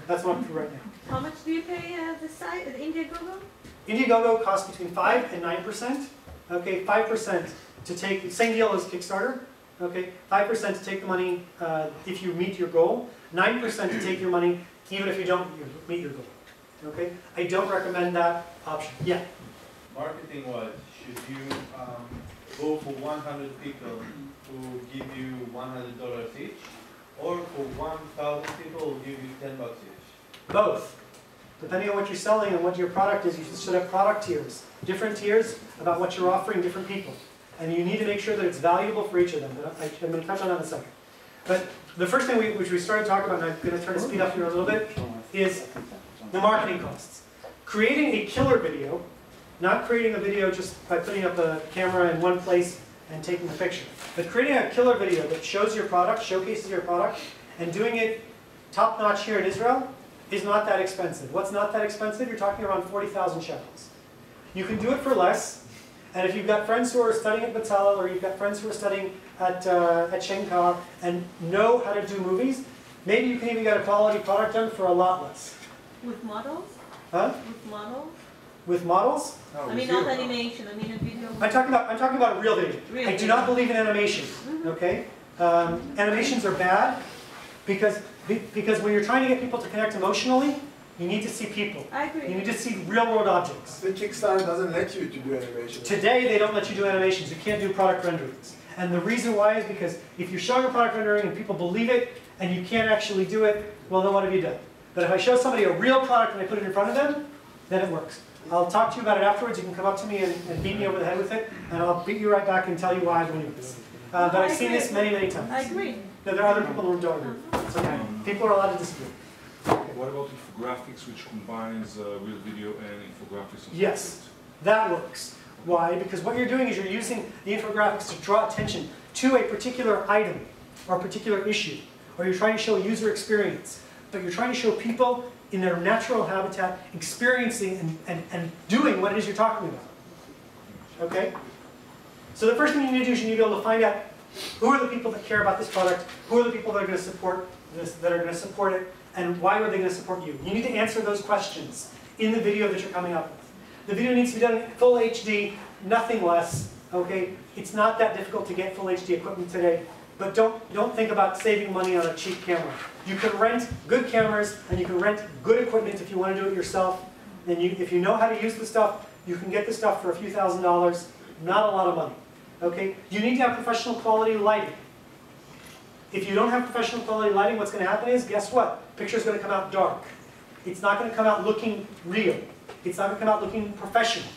That's what I'm through right now. How much do you pay the site at Indiegogo? Indiegogo costs between 5 and 9%. Okay, 5% to take, same deal as Kickstarter. Okay, 5% to take the money if you meet your goal. 9% to take your money even if you don't meet your goal. Okay, I don't recommend that option. Yeah. Marketing-wise, should you go for 100 people who give you $100 each, or for 1,000 people who give you $10 each? Both. Depending on what you're selling and what your product is, you should have product tiers. Different tiers about what you're offering different people. And you need to make sure that it's valuable for each of them. I'm going to touch on that in a second. But the first thing which we started talking about, and I'm going to try to speed up here a little bit, is the marketing costs. Creating a killer video, not creating a video just by putting up a camera in one place and taking the picture. But creating a killer video that shows your product, showcases your product, and doing it top-notch here in Israel is not that expensive. What's not that expensive? You're talking around 40,000 shekels. You can do it for less, and if you've got friends who are studying at Batzalel, or you've got friends who are studying at Shenkar and know how to do movies, maybe you can even get a quality product done for a lot less. With models? Huh? With models? With models? I mean, not animation. I mean, a video. I'm talking about a real video. I do not believe in animation. Okay, animations are bad because when you're trying to get people to connect emotionally, you need to see people. I agree. You need to see real-world objects. The Kickstarter doesn't let you to do animation. Today, they don't let you do animations. You can't do product renderings. And the reason why is because if you're showing a product rendering and people believe it and you can't actually do it, well, then what have you done? But if I show somebody a real product and I put it in front of them, then it works. I'll talk to you about it afterwards. You can come up to me and beat me over the head with it, and I'll beat you right back and tell you why I believe this. But I've seen this many, many times. I agree. No, there are other people who don't agree. It's okay. People are allowed to disagree. What about infographics, which combines real video and infographics? Yes, that works. Why? Because what you're doing is you're using the infographics to draw attention to a particular item or a particular issue, or you're trying to show a user experience, but you're trying to show people in their natural habitat experiencing and doing what it is you're talking about. Okay? So the first thing you need to do is you need to be able to find out who are the people that care about this product, who are the people that are going to support this, that are going to support it, and why are they going to support you? You need to answer those questions in the video that you're coming up with. The video needs to be done in full HD, nothing less. Okay? It's not that difficult to get full HD equipment today, but don't think about saving money on a cheap camera. You can rent good cameras and you can rent good equipment if you want to do it yourself. And if you know how to use the stuff, you can get the stuff for a few $1,000s, not a lot of money. Okay? You need to have professional quality lighting. If you don't have professional quality lighting, what's going to happen is, guess what? Picture's going to come out dark. It's not going to come out looking real. It's not going to come out looking professional.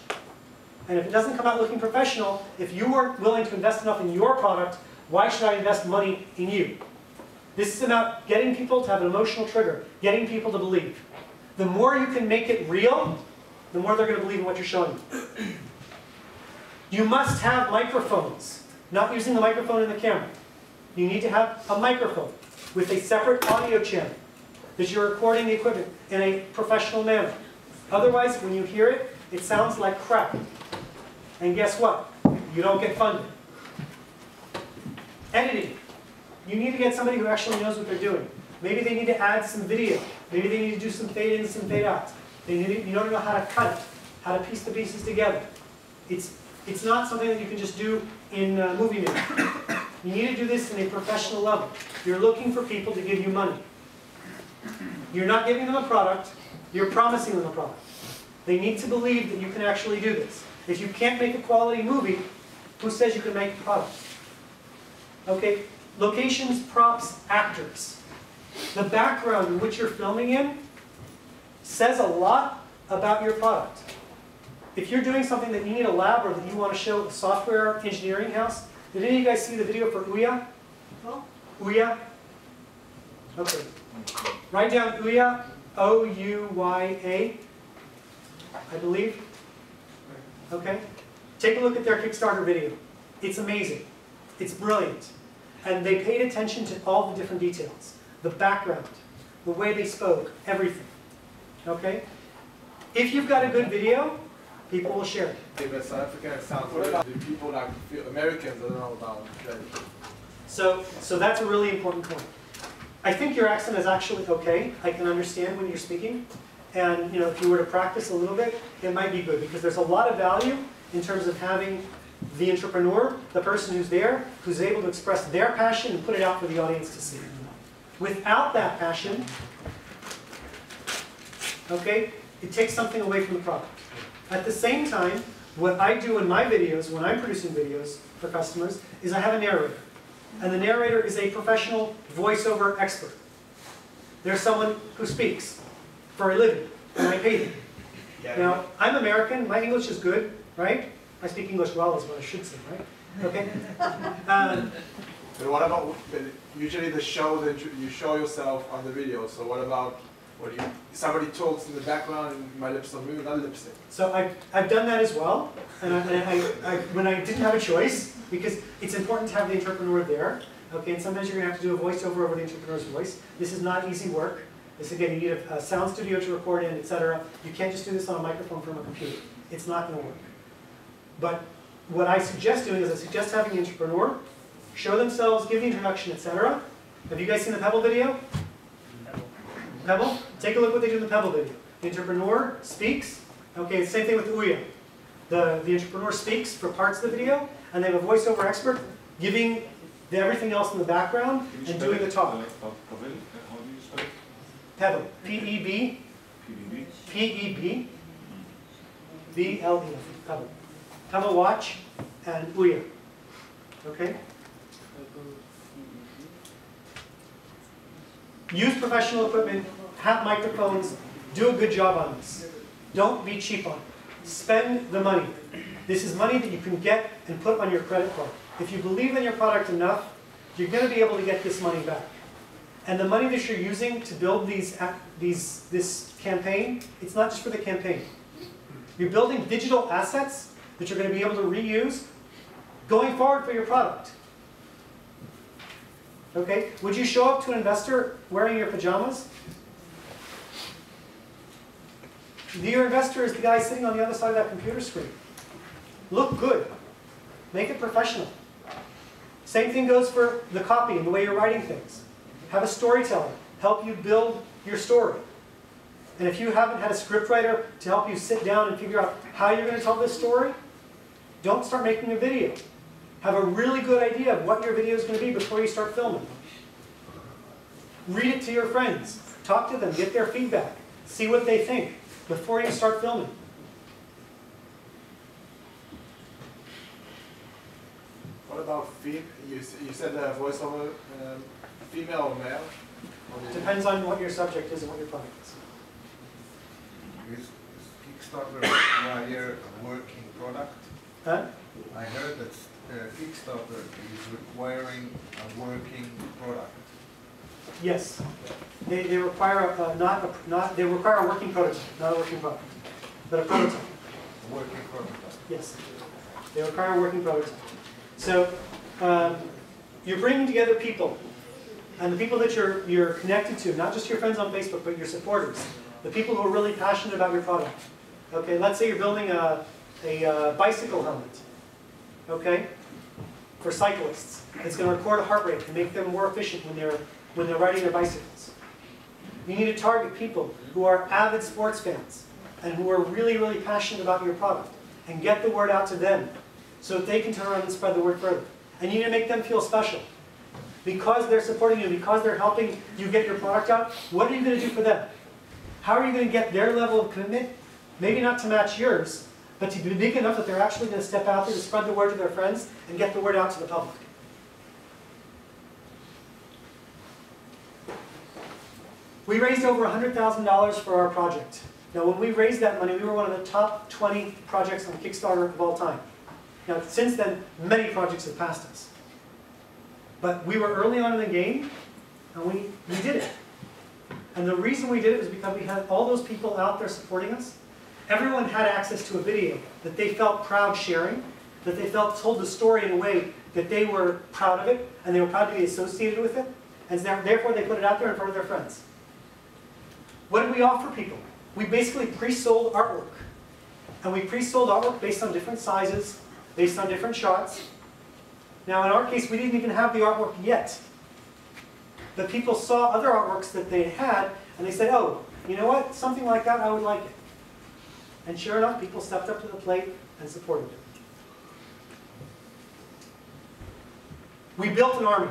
And if it doesn't come out looking professional, if you weren't willing to invest enough in your product, why should I invest money in you? This is about getting people to have an emotional trigger, getting people to believe. The more you can make it real, the more they're going to believe in what you're showing them. You must have microphones, not using the microphone in the camera. You need to have a microphone with a separate audio channel that you're recording the equipment in a professional manner. Otherwise, when you hear it, it sounds like crap. And guess what? You don't get funded. Editing. You need to get somebody who actually knows what they're doing. Maybe they need to add some video. Maybe they need to do some fade ins and fade outs. You don't know how to cut it, how to piece the pieces together. It's not something that you can just do in movie making. You need to do this in a professional level. You're looking for people to give you money. You're not giving them a product, you're promising them a product. They need to believe that you can actually do this. If you can't make a quality movie, who says you can make a product? Okay, locations, props, actors. The background in which you're filming in says a lot about your product. If you're doing something that you need a lab or that you want to show a software engineering house, did any of you guys see the video for Ouya? Ouya? Okay. Write down Ouya, O-U-Y-A, I believe. Okay? Take a look at their Kickstarter video. It's amazing. It's brilliant. And they paid attention to all the different details. The background, the way they spoke, everything. Okay? If you've got a good video, people will share it. Okay, but South African sound, what about the people that feel Americans don't know about that? So that's a really important point. I think your accent is actually okay. I can understand when you're speaking. And if you were to practice a little bit, it might be good because there's a lot of value in terms of having the entrepreneur, the person who's there, who's able to express their passion and put it out for the audience to see. Without that passion, okay, it takes something away from the product. At the same time, what I do in my videos, when I'm producing videos for customers, is I have a narrator. And the narrator is a professional voiceover expert. There's someone who speaks for a living, and I pay them. Now, I'm American, my English is good, right? I speak English well is what I should say, right? Okay? But what about, usually the show that you show yourself on the video, so what about Or somebody talks in the background and my lips don't move, not lip sync. So I've done that as well, and when I didn't have a choice, because it's important to have the entrepreneur there, okay, and sometimes you're going to have to do a voiceover over the entrepreneur's voice. This is not easy work. This, again, you need a sound studio to record in, etc. You can't just do this on a microphone from a computer. It's not going to work. But what I suggest doing is I suggest having the entrepreneur show themselves, give the introduction, etc. Have you guys seen the Pebble video? Pebble? Take a look what they do in the Pebble video. The entrepreneur speaks. Okay, same thing with Ouya. The entrepreneur speaks for parts of the video, and they have a voiceover expert giving everything else in the background and doing the talk. How do you spell it? Pebble. P-E-B. P-E-B. B-L-E. Pebble. Pebble Watch and Ouya. Okay? Use professional equipment, have microphones, do a good job on this. Don't be cheap on it. Spend the money. This is money that you can get and put on your credit card. If you believe in your product enough, you're going to be able to get this money back. And the money that you're using to build this campaign, it's not just for the campaign. You're building digital assets that you're going to be able to reuse going forward for your product. Okay? Would you show up to an investor wearing your pajamas? Your investor is the guy sitting on the other side of that computer screen. Look good. Make it professional. Same thing goes for the copy and the way you're writing things. Have a storyteller help you build your story. And if you haven't had a scriptwriter to help you sit down and figure out how you're going to tell this story, don't start making a video. Have a really good idea of what your video is going to be before you start filming. Read it to your friends. Talk to them. Get their feedback. See what they think before you start filming. What about you said voiceover, female or male? Depends on what your subject is and what your product is. Is Kickstarter require a working product? Huh? I heard that Kickstarter is requiring a working product. Yes, they require they require a working prototype, not a working product, but a prototype. A working prototype. Yes, they require a working prototype. So you're bringing together people, and the people that you're connected to, not just your friends on Facebook, but your supporters, the people who are really passionate about your product. Okay, let's say you're building a bicycle helmet. Okay, for cyclists, it's going to record a heart rate and make them more efficient when they're riding their bicycles. You need to target people who are avid sports fans and who are really, really passionate about your product and get the word out to them so that they can turn around and spread the word further. And you need to make them feel special. Because they're supporting you, because they're helping you get your product out, what are you going to do for them? How are you going to get their level of commitment, maybe not to match yours, but to be big enough that they're actually going to step out there to spread the word to their friends and get the word out to the public? We raised over $100,000 for our project. Now, when we raised that money, we were one of the top 20 projects on Kickstarter of all time. Now, since then, many projects have passed us. But we were early on in the game, and we did it. And the reason we did it was because we had all those people out there supporting us. Everyone had access to a video that they felt proud sharing, that they felt told the story in a way that they were proud of it, and they were proud to be associated with it, and therefore they put it out there in front of their friends. What did we offer people? We basically pre-sold artwork. And we pre-sold artwork based on different sizes, based on different shots. Now in our case, we didn't even have the artwork yet. But people saw other artworks that they had, and they said, oh, you know what? Something like that, I would like it. And sure enough, people stepped up to the plate and supported it. We built an army.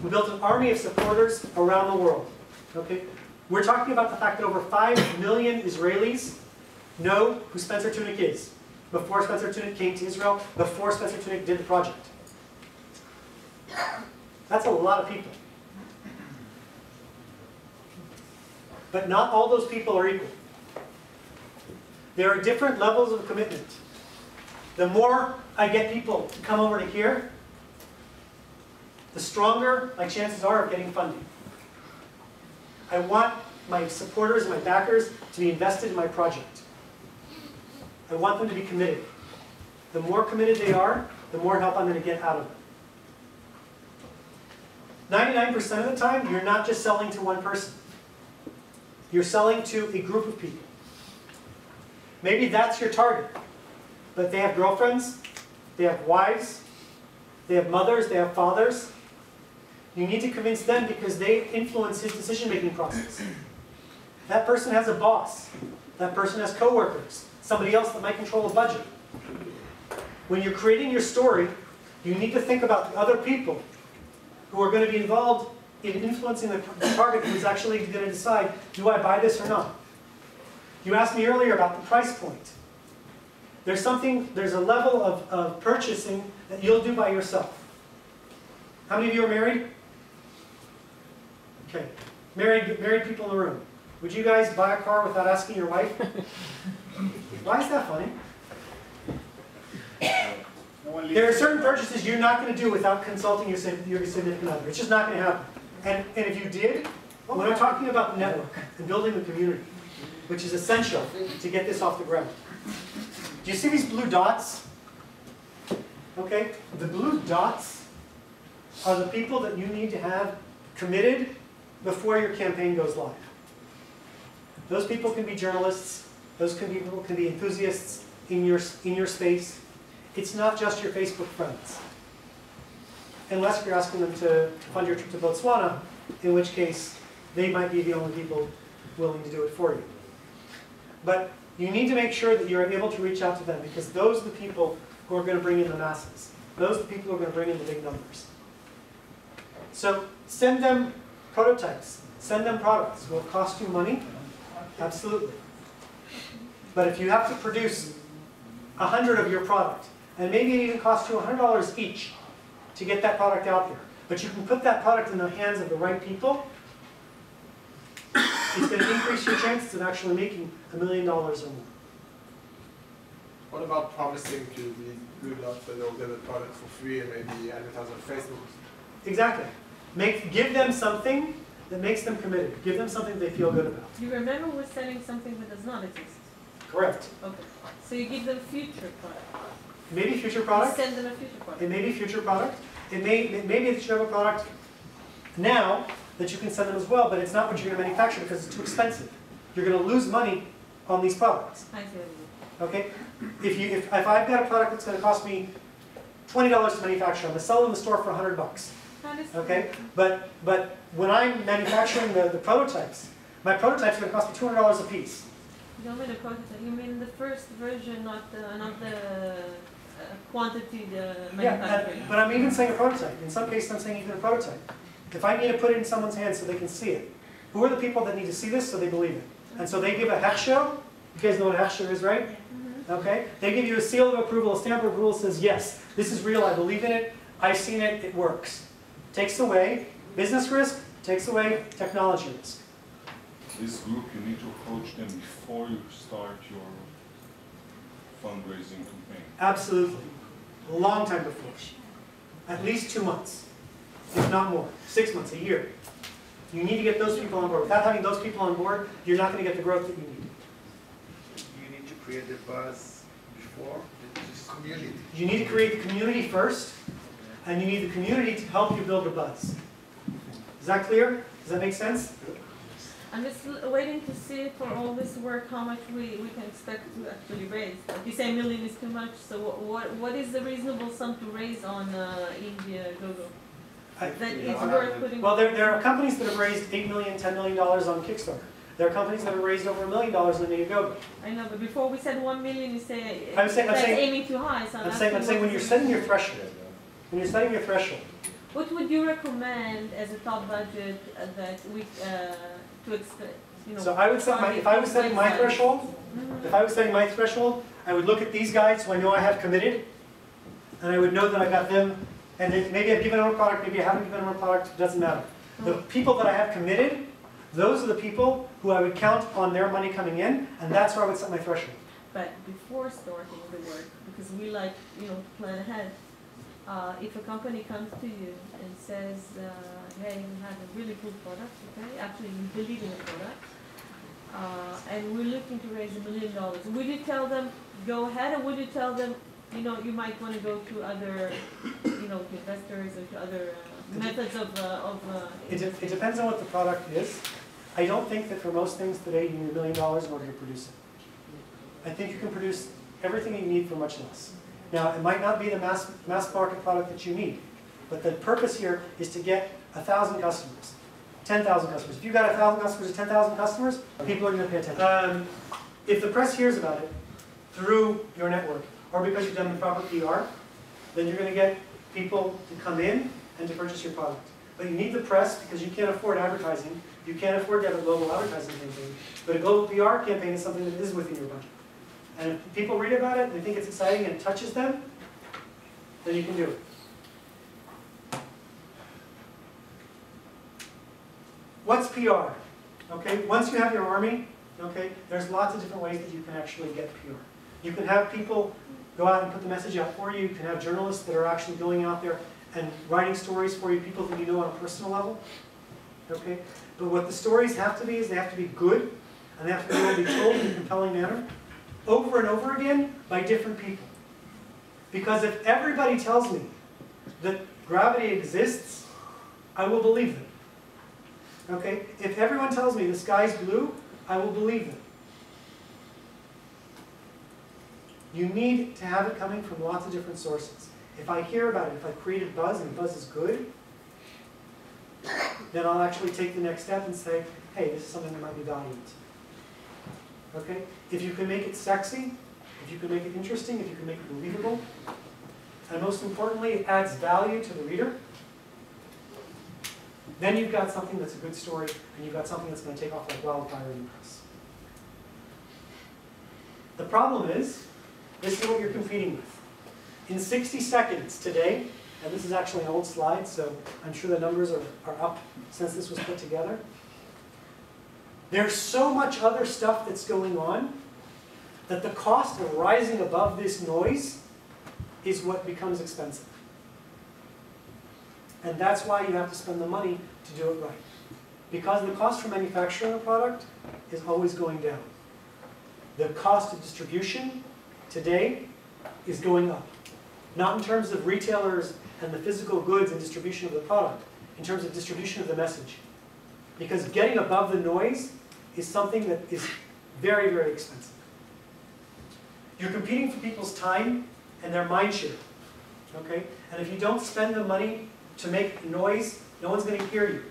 We built an army of supporters around the world. Okay? We're talking about the fact that over 5 million Israelis know who Spencer Tunick is, before Spencer Tunick came to Israel, before Spencer Tunick did the project. That's a lot of people. But not all those people are equal. There are different levels of commitment. The more I get people to come over to here, the stronger my chances are of getting funding. I want my supporters, my backers, to be invested in my project. I want them to be committed. The more committed they are, the more help I'm going to get out of it. 99% of the time, you're not just selling to one person. You're selling to a group of people. Maybe that's your target, but they have girlfriends, they have wives, they have mothers, they have fathers. You need to convince them because they influence his decision-making process. That person has a boss. That person has coworkers. Somebody else that might control a budget. When you're creating your story, you need to think about the other people who are going to be involved in influencing the target who's actually going to decide, do I buy this or not? You asked me earlier about the price point. There's a level of purchasing that you'll do by yourself. How many of you are married? Okay. Married people in the room. Would you guys buy a car without asking your wife? Why is that funny? There are certain purchases you're not going to do without consulting your significant other. It's just not going to happen. And if you did, when I'm talking about the network and building the community, which is essential to get this off the ground. Do you see these blue dots? Okay, the blue dots are the people that you need to have committed before your campaign goes live. Those people can be journalists. Those people can be enthusiasts in your space. It's not just your Facebook friends. Unless you're asking them to fund your trip to Botswana, in which case they might be the only people willing to do it for you. But you need to make sure that you're able to reach out to them because those are the people who are going to bring in the masses. Those are the people who are going to bring in the big numbers. So send them prototypes. Send them products. Will it cost you money? Absolutely. But if you have to produce 100 of your product, and maybe it even costs you $100 each to get that product out there, but you can put that product in the hands of the right people, it's going to increase your chances of actually making $1 million or more. What about promising to be good enough that they'll get the product for free and maybe advertise on Facebook? Exactly. Give them something that makes them committed. Give them something they feel good about. You remember we're selling something that does not exist? Correct. Okay. So you give them future product. Maybe future product. You send them a future product. It may be future product. It may be that you have a product now that you can send them as well, but it's not what you're going to manufacture because it's too expensive. You're going to lose money on these products. I see. Okay? If I've got a product that's going to cost me $20 to manufacture, I'm going to sell it in the store for $100. Okay? But when I'm manufacturing the prototypes, my prototypes are going to cost me $200 a piece. You don't mean the prototype. You mean the first version, not the quantity, the manufacturing. Yeah, but I'm even saying a prototype. In some cases, I'm saying even a prototype. If I need to put it in someone's hands so they can see it, who are the people that need to see this so they believe it? And so they give a hechsher. You guys know what a hechsher is, right? Okay? They give you a seal of approval, a stamp of approval that says, yes, this is real, I believe in it, I've seen it, it works. Takes away business risk, takes away technology risk. This group, you need to approach them before you start your fundraising campaign. Absolutely. A long time before. At least 2 months, if not more. 6 months, a year. You need to get those people on board. Without having those people on board, you're not going to get the growth that you need. You need to create the buzz before the community. You need to create the community first, and you need the community to help you build the buzz. Is that clear? Does that make sense? I'm just waiting to see for all this work how much we can expect to actually raise. Like you say, $1 million is too much. So what is the reasonable sum to raise on Indiegogo? That is worth putting. Well, there are companies that have raised $8 million, $10 million on Kickstarter. There are companies that have raised over $1 million on Indiegogo. I know, but before we said 1 million, you say I'm saying aiming too high. So I'm saying when you're setting your threshold, what would you recommend as a top budget that we to expect? You know, so I would set if I was setting my threshold, I would look at these guys who I know I have committed, and I would know that I got them. And then maybe I've given them a product, maybe I haven't given them a product. It doesn't matter. The people that I have committed, those are the people who I would count on their money coming in, and that's where I would set my threshold. But before starting the work, because we like plan ahead. If a company comes to you and says, hey, we have a really cool product, okay? Actually, we believe in the product. and we're looking to raise $1 million, would you tell them, go ahead, or would you tell them, you know, you might want to go to other, you know, investors or to other methods of It depends on what the product is. I don't think that for most things today you need $1 million in order to produce it. I think you can produce everything you need for much less. Now, it might not be the mass market product that you need, but the purpose here is to get 1,000 customers, 10,000 customers. If you've got 1,000 customers or 10,000 customers, people are going to pay attention. If the press hears about it through your network, or because you've done the proper PR, then you're going to get people to come in and to purchase your product. But you need the press because you can't afford advertising. You can't afford to have a global advertising campaign. But a global PR campaign is something that is within your budget. And if people read about it and they think it's exciting and it touches them, then you can do it. What's PR? Okay, once you have your army, okay, there's lots of different ways that you can actually get PR. You can have people go out and put the message out for you. You can have journalists that are actually going out there and writing stories for you, people that you know on a personal level. Okay? But what the stories have to be is they have to be good, and they have to be able to be told in a compelling manner, over and over again, by different people. Because if everybody tells me that gravity exists, I will believe them. Okay? If everyone tells me the sky's blue, I will believe them. You need to have it coming from lots of different sources. If I hear about it, if I create a buzz and the buzz is good, then I'll actually take the next step and say, hey, this is something that might be valuable to. Okay? If you can make it sexy, if you can make it interesting, if you can make it believable, and most importantly, it adds value to the reader, then you've got something that's a good story, and you've got something that's going to take off like wildfire in the press. The problem is, this is what you're competing with. In 60 seconds today, and this is actually an old slide, so I'm sure the numbers are up since this was put together. There's so much other stuff that's going on that the cost of rising above this noise is what becomes expensive. And that's why you have to spend the money to do it right. Because the cost for manufacturing a product is always going down. The cost of distribution today is going up. Not in terms of retailers and the physical goods and distribution of the product, in terms of distribution of the message. Because getting above the noise is something that is very, very expensive. You're competing for people's time and their mind share. Okay? And if you don't spend the money to make noise, no one's going to hear you.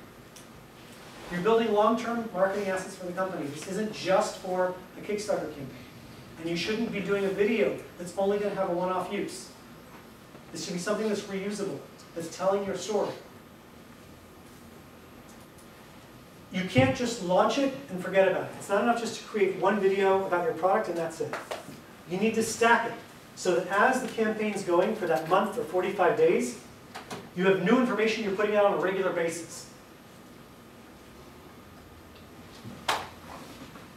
You're building long-term marketing assets for the company. This isn't just for a Kickstarter campaign. And you shouldn't be doing a video that's only going to have a one-off use. This should be something that's reusable, that's telling your story. You can't just launch it and forget about it. It's not enough just to create one video about your product and that's it. You need to stack it so that as the campaign's going for that month or 45 days, you have new information you're putting out on a regular basis.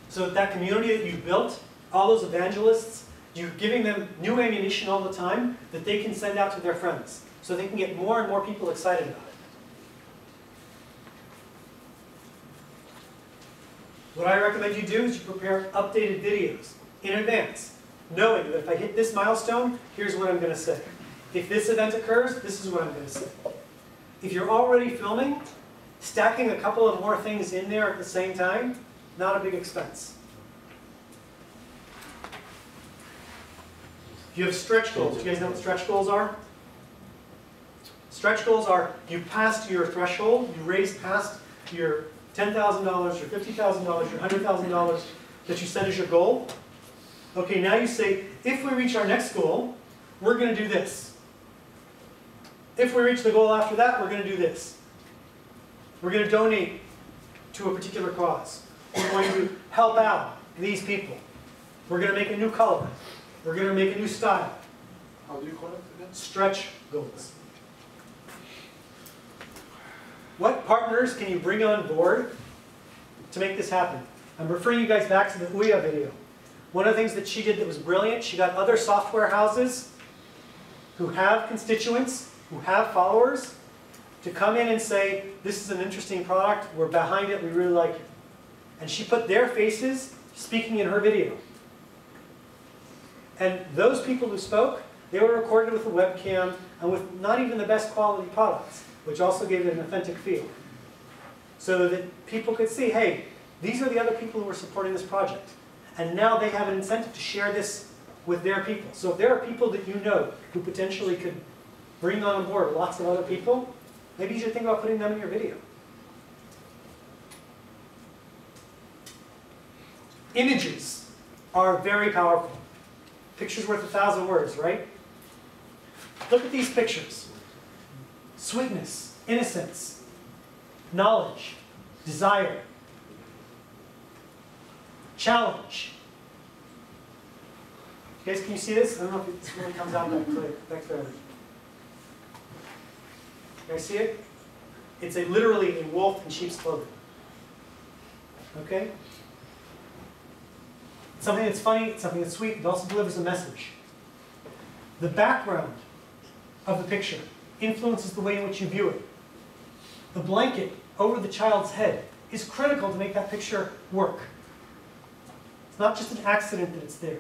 So that community that you've built, all those evangelists, you're giving them new ammunition all the time that they can send out to their friends so they can get more and more people excited about it. What I recommend you do is you prepare updated videos in advance, knowing that if I hit this milestone, here's what I'm going to say. If this event occurs, this is what I'm going to say. If you're already filming, stacking a couple of more things in there at the same time, not a big expense. You have stretch goals. Do you guys know what stretch goals are? Stretch goals are you passed your threshold, you raised past your $10,000, your $50,000, your $100,000 that you set as your goal. Okay, now you say, if we reach our next goal, we're going to do this. If we reach the goal after that, we're going to do this. We're going to donate to a particular cause. We're going to help out these people. We're going to make a new color. We're going to make a new style. How do you call it again? Stretch goals. What partners can you bring on board to make this happen? I'm referring you guys back to the Ouya video. One of the things that she did that was brilliant, she got other software houses who have constituents, who have followers, to come in and say, this is an interesting product, we're behind it, we really like it. And she put their faces speaking in her video. And those people who spoke, they were recorded with a webcam and with not even the best quality products, which also gave it an authentic feel. So that people could see, hey, these are the other people who are supporting this project. And now they have an incentive to share this with their people. So if there are people that you know who potentially could bring on board lots of other people, maybe you should think about putting them in your video. Images are very powerful. Picture's worth 1,000 words, right? Look at these pictures. Sweetness, innocence, knowledge, desire, challenge. Guys, can you see this? I don't know if this really comes out that clear. Back there. You guys see it? It's literally a wolf in sheep's clothing. Okay? Something that's funny, something that's sweet, it also delivers a message. The background of the picture influences the way in which you view it. The blanket over the child's head is critical to make that picture work. It's not just an accident that it's there.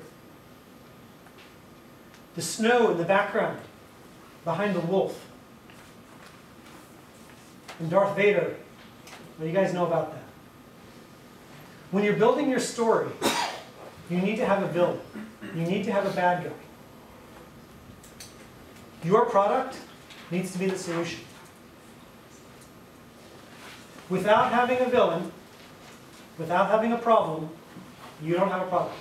The snow in the background, behind the wolf. And Darth Vader, well, you guys know about that. When you're building your story, you need to have a villain. You need to have a bad guy. Your product needs to be the solution. Without having a villain, without having a problem, you don't have a product.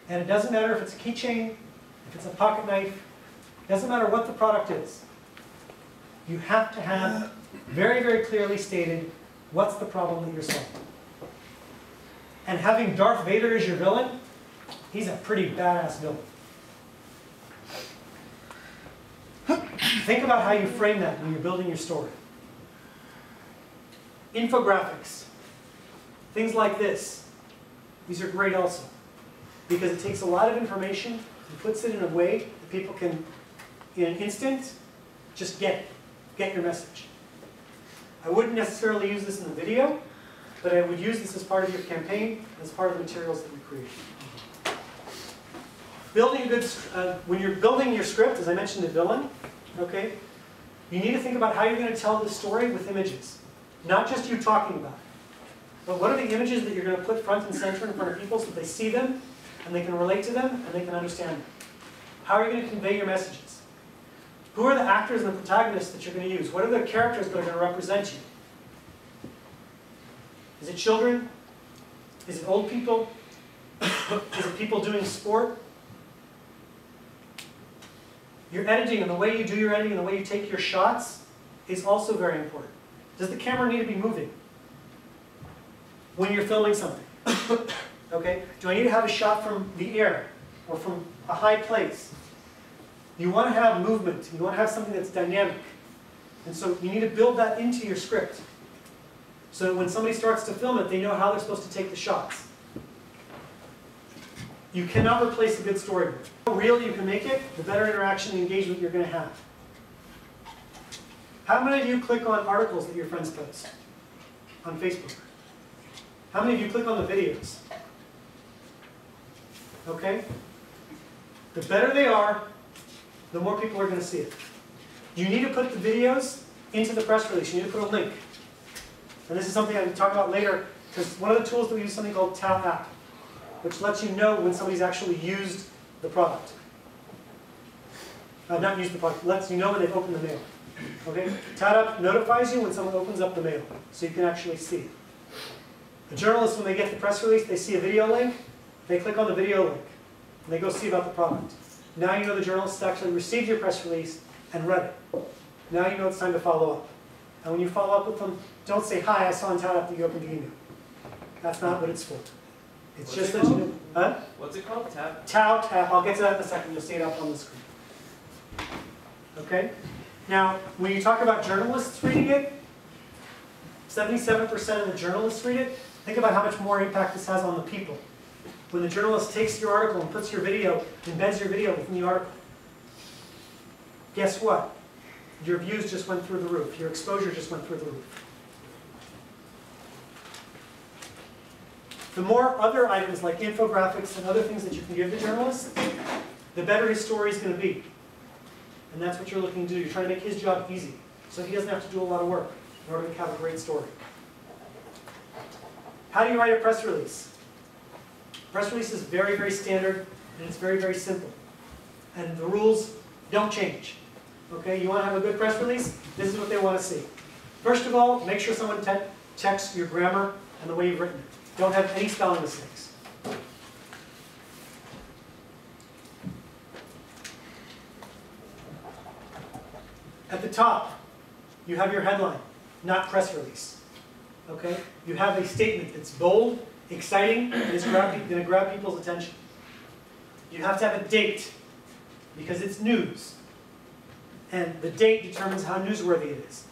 And it doesn't matter if it's a keychain, if it's a pocket knife, it doesn't matter what the product is. You have to have very, very clearly stated what's the problem that you're solving. And having Darth Vader as your villain, he's a pretty badass villain. Think about how you frame that when you're building your story. Infographics. Things like this. These are great also. Because it takes a lot of information and puts it in a way that people can, in an instant, just get it. Get your message. I wouldn't necessarily use this in the video, but I would use this as part of your campaign, as part of the materials that we create. Building a good, when you're building your script, as I mentioned the villain, okay, you need to think about how you're going to tell the story with images. Not just you talking about it, but what are the images that you're going to put front and center in front of people so that they see them, and they can relate to them, and they can understand them. How are you going to convey your messages? Who are the actors and the protagonists that you're going to use? What are the characters that are going to represent you? Is it children? Is it old people? Is it people doing sport? Your editing and the way you do your editing and the way you take your shots is also very important. Does the camera need to be moving when you're filming something? Okay? Do I need to have a shot from the air or from a high place? You want to have movement. You want to have something that's dynamic. And so you need to build that into your script. So that when somebody starts to film it, they know how they're supposed to take the shots. You cannot replace a good storyboard. The more real you can make it, the better interaction and engagement you're going to have. How many of you click on articles that your friends post on Facebook? How many of you click on the videos? Okay? The better they are, the more people are going to see it. You need to put the videos into the press release. You need to put a link. And this is something I can talk about later, because one of the tools that we use is something called Tap App, which lets you know when somebody's actually used the product. Not used the product, lets you know when they've opened the mail. Okay? Tap App notifies you when someone opens up the mail, so you can actually see it. The journalists, when they get the press release, they see a video link, they click on the video link, and they go see about the product. Now you know the journalists actually received your press release and read it. Now you know it's time to follow up. And when you follow up with them, don't say, hi, I saw on Tap App that you opened the email. That's not what it's for. It's just that you know. Huh? What's it called? Tap? Tap. I'll get to that in a second. You'll see it up on the screen. Okay? Now, when you talk about journalists reading it, 77% of the journalists read it. Think about how much more impact this has on the people. When the journalist takes your article and puts your video, embeds your video within the article, guess what? Your views just went through the roof. Your exposure just went through the roof. The more other items like infographics and other things that you can give the journalist, the better his story is going to be. And that's what you're looking to do. You're trying to make his job easy, so he doesn't have to do a lot of work in order to have a great story. How do you write a press release? Press release is very, very standard, and it's very, very simple. And the rules don't change. Okay, you want to have a good press release? This is what they want to see. First of all, make sure someone checks your grammar and the way you've written it. Don't have any spelling mistakes. At the top, you have your headline, not press release. Okay? You have a statement that's bold, exciting, and it's going to grab people's attention. You have to have a date, because it's news. And the date determines how newsworthy it is.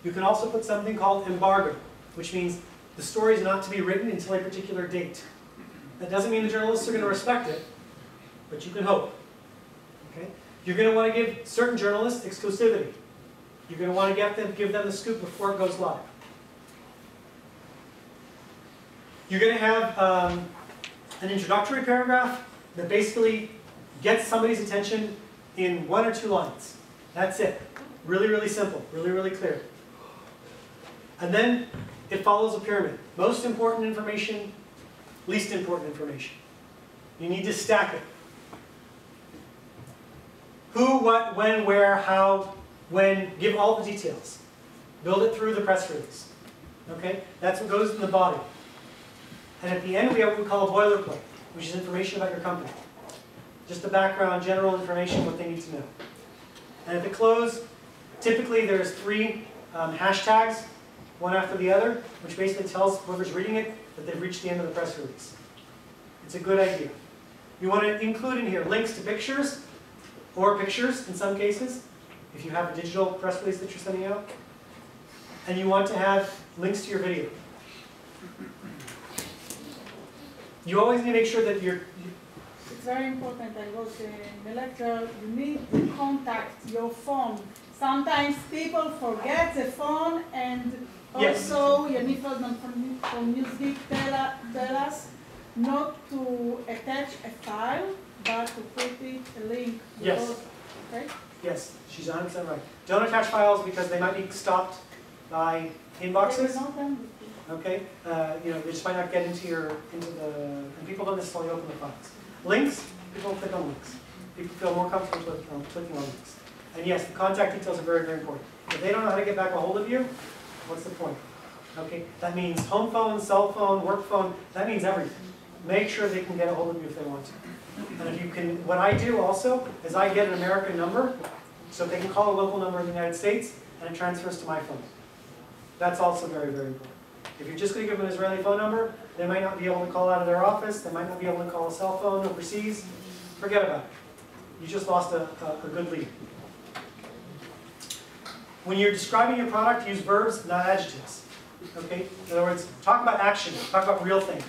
You can also put something called embargo, which means the story is not to be written until a particular date. That doesn't mean the journalists are going to respect it, but you can hope. Okay? You're going to want to give certain journalists exclusivity. You're going to want to give them the scoop before it goes live. You're going to have an introductory paragraph that basically gets somebody's attention in 1 or 2 lines. That's it. Really, really simple. Really, really clear. And then it follows a pyramid. Most important information, least important information. You need to stack it. Who, what, when, where, how, when. Give all the details. Build it through the press release. Okay? That's what goes in the body. And at the end, we have what we call a boilerplate, which is information about your company. Just the background, general information, what they need to know. And at the close, typically there's 3 hashtags, one after the other, which basically tells whoever's reading it that they've reached the end of the press release. It's a good idea. You want to include in here links to pictures, or pictures in some cases, if you have a digital press release that you're sending out. And you want to have links to your video. You always need to make sure that you're... It's very important. I wrote in the lecture, you need to contact your phone. Sometimes people forget the phone, and also Yanifa from Newsgeek tell us not to attach a file, but to put it a link. Yes. Okay? Yes, she's 100% right. Don't attach files because they might be stopped by inboxes. Okay, you know, they just might not get into and people don't necessarily open the files. Links, people click on links. People feel more comfortable clicking on links. And yes, the contact details are very, very important. If they don't know how to get back a hold of you, what's the point? Okay, that means home phone, cell phone, work phone, that means everything. Make sure they can get a hold of you if they want to. And if you can, what I do also is I get an American number, so they can call a local number in the United States, and it transfers to my phone. That's also very, very important. If you're just going to give them an Israeli phone number, they might not be able to call out of their office, they might not be able to call a cell phone overseas. Forget about it. You just lost a good lead. When you're describing your product, use verbs, not adjectives. Okay? In other words, talk about action, talk about real things.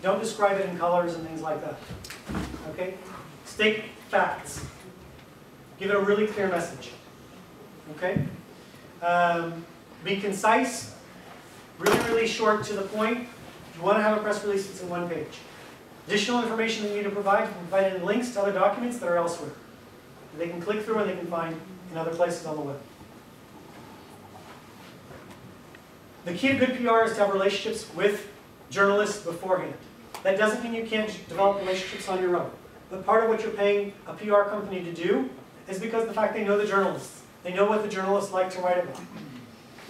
Don't describe it in colors and things like that. Okay? State facts. Give it a really clear message. Okay? Be concise. Really, really short to the point. If you want to have a press release, it's in 1 page. Additional information that you need to provide, you can provide it in links to other documents that are elsewhere. They can click through and they can find in other places on the web. The key to good PR is to have relationships with journalists beforehand. That doesn't mean you can't develop relationships on your own. But part of what you're paying a PR company to do is because of the fact they know the journalists. They know what the journalists like to write about.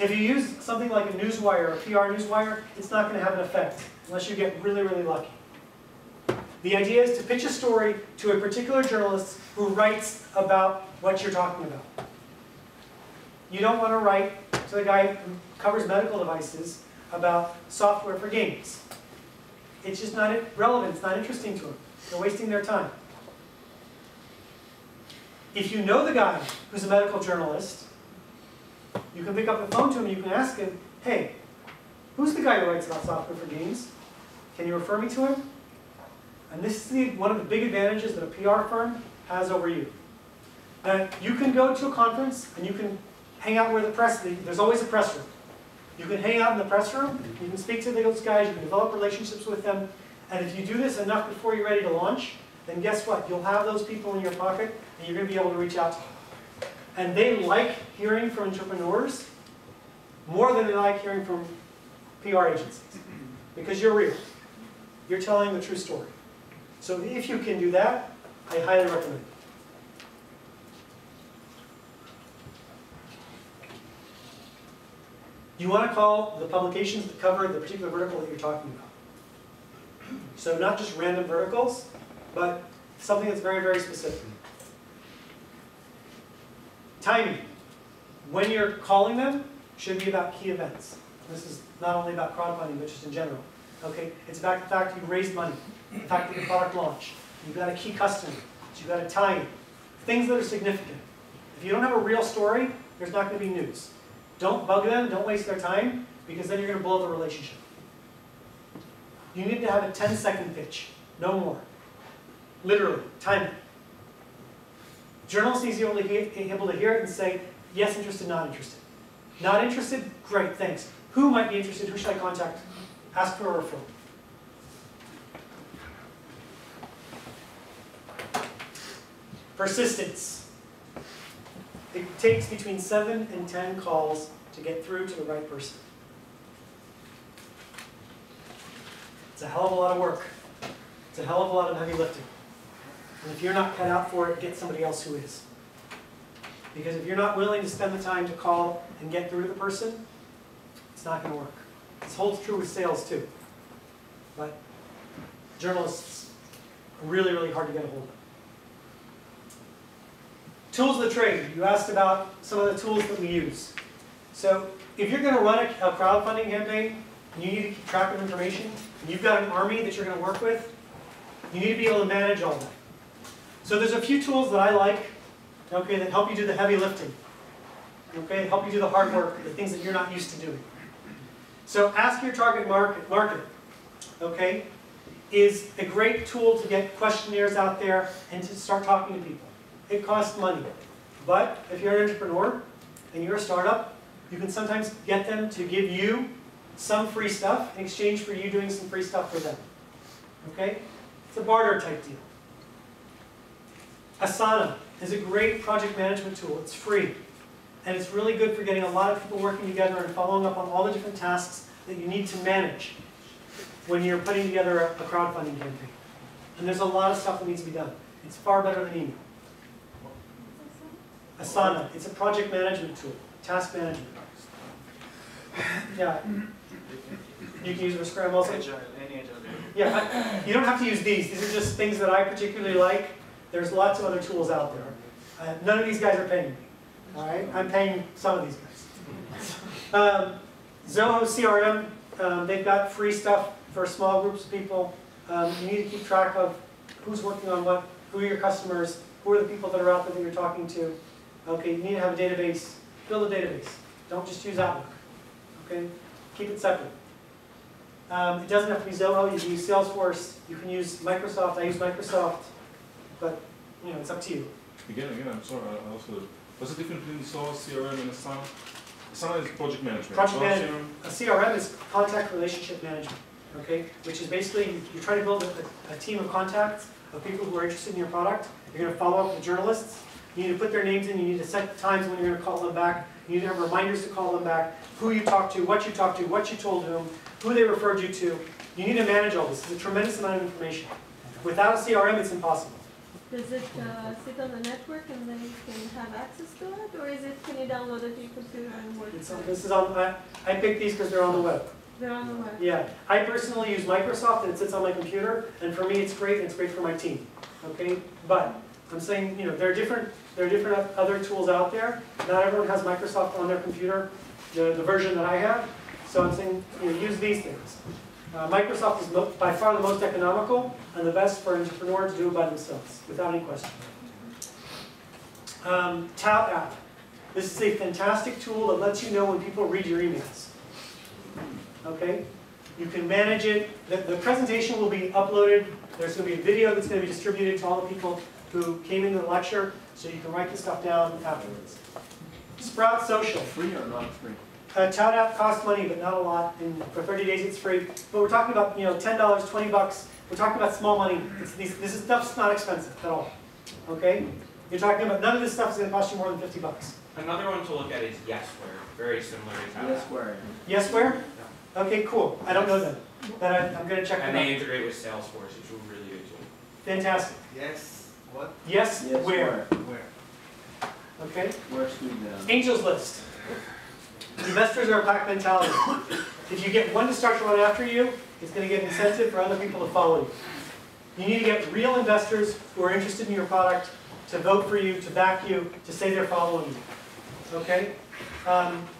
If you use something like a newswire or a PR newswire, it's not going to have an effect unless you get really, really lucky. The idea is to pitch a story to a particular journalist who writes about what you're talking about. You don't want to write to the guy who covers medical devices about software for games. It's just not relevant, it's not interesting to them. They're wasting their time. If you know the guy who's a medical journalist, you can pick up the phone to him and you can ask him, hey, who's the guy who writes about software for games? Can you refer me to him? And this is one of the big advantages that a PR firm has over you. Now, you can go to a conference and you can hang out where the press, there's always a press room. You can hang out in the press room, you can speak to those guys, you can develop relationships with them, and if you do this enough before you're ready to launch, then guess what? You'll have those people in your pocket, and you're going to be able to reach out to them. And they like hearing from entrepreneurs more than they like hearing from PR agencies, because you're real. You're telling the true story. So if you can do that, I highly recommend it. You want to call the publications that cover the particular vertical that you're talking about. So not just random verticals, but something that's very, very specific. Timing. When you're calling them should be about key events. This is not only about crowdfunding, but just in general. Okay, it's about the fact you raised money, the fact that the product launched, you've got a key customer, you've got a tie-in, things that are significant. If you don't have a real story, there's not going to be news. Don't bug them, don't waste their time, because then you're going to blow the relationship. You need to have a 10-second pitch, no more. Literally, time it. Journalists need to be able to hear it and say, yes, interested, not interested. Not interested? Great, thanks. Who might be interested? Who should I contact? Ask for a referral. Persistence. It takes between 7 and 10 calls to get through to the right person. It's a hell of a lot of work. It's a hell of a lot of heavy lifting. And if you're not cut out for it, get somebody else who is. Because if you're not willing to spend the time to call and get through to the person, it's not going to work. This holds true with sales too. But journalists are really, really hard to get a hold of. Tools of the trade. You asked about some of the tools that we use. So if you're going to run a crowdfunding campaign, and you need to keep track of information, and you've got an army that you're going to work with, you need to be able to manage all that. So there's a few tools that I like, okay, that help you do the heavy lifting, okay, help you do the hard work, the things that you're not used to doing. So Ask Your Target Market, okay, is a great tool to get questionnaires out there and to start talking to people. It costs money, but if you're an entrepreneur and you're a startup, you can sometimes get them to give you some free stuff in exchange for you doing some free stuff for them. Okay? It's a barter type deal. Asana is a great project management tool. It's free. And it's really good for getting a lot of people working together and following up on all the different tasks that you need to manage when you're putting together a crowdfunding campaign. And there's a lot of stuff that needs to be done. It's far better than email. Asana, it's a project management tool, task management. Yeah. You can use it for Scrum also. Yeah, you don't have to use these. These are just things that I particularly like. There's lots of other tools out there. None of these guys are paying me. All right, I'm paying some of these guys. Zoho CRM, they've got free stuff for small groups of people. You need to keep track of who's working on what, who are your customers, who are the people that are out there that you're talking to. Okay, you need to have a database. Build a database. Don't just use Outlook. Okay, keep it separate. It doesn't have to be Zoho. You can use Salesforce. You can use Microsoft. I use Microsoft, but you know it's up to you. Again, I'm sorry. I also, what's the difference between Zoho, CRM, and Asana? Asana is project management. Project management. A CRM is contact relationship management. Okay, which is basically you're trying to build a team of contacts of people who are interested in your product. You're going to follow up with journalists. You need to put their names in. You need to set times when you're going to call them back. You need to have reminders to call them back. Who you talked to, what you told whom, who they referred you to. You need to manage all this. It's a tremendous amount of information. Without a CRM, it's impossible. Does it sit on the network and then you can have access to it, or is it can you download it to your computer and work? This is on. I picked these because they're on the web. They're on the web. Yeah, I personally use Microsoft and it sits on my computer, and for me it's great. And it's great for my team. Okay, but I'm saying there are different other tools out there. Not everyone has Microsoft on their computer, the version that I have. So I'm saying use these things. Microsoft is by far the most economical and the best for an entrepreneur to do it by themselves, without any question. Tap app. This is a fantastic tool that lets you know when people read your emails. Okay? You can manage it. The presentation will be uploaded. There's going to be a video that's going to be distributed to all the people who came into the lecture, so you can write the stuff down afterwards. Sprout Social. Free or not free? tout app costs money, but not a lot, and for 30 days it's free. But we're talking about, $10, $20. We're talking about small money. This stuff's not expensive at all. Okay? You're talking about none of this stuff is going to cost you more than $50. Another one to look at is Yesware, very similar to Tout app. Yesware. Yesware? Okay, cool. I don't know them, but I'm going to check And them they out. integrate with Salesforce, which is a really good tool. Fantastic. Yes, what? Yes, where? Where? Okay? Where's the Angels list. Investors are a pack mentality. If you get one to start to run after you, it's going to get incentive for other people to follow you. You need to get real investors who are interested in your product to vote for you, to back you, to say they're following you. Okay?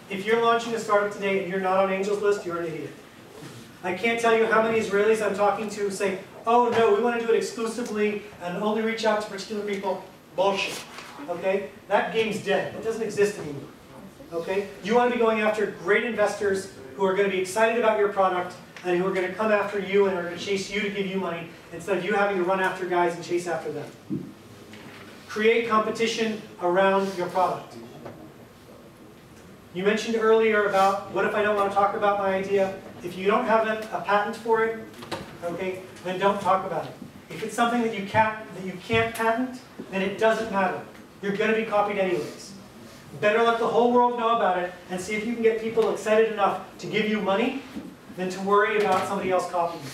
If you're launching a startup today and you're not on Angels list, you're an idiot. I can't tell you how many Israelis I'm talking to say, oh no, we want to do it exclusively and only reach out to particular people. Bullshit. Okay? That game's dead. It doesn't exist anymore. Okay? You want to be going after great investors who are going to be excited about your product and who are going to come after you and are going to chase you to give you money instead of you having to run after guys and chase after them. Create competition around your product. You mentioned earlier about, what if I don't want to talk about my idea? If you don't have a patent for it, okay, then don't talk about it. If it's something that you can't patent, then it doesn't matter. You're going to be copied anyways. Better let the whole world know about it and see if you can get people excited enough to give you money than to worry about somebody else copying you.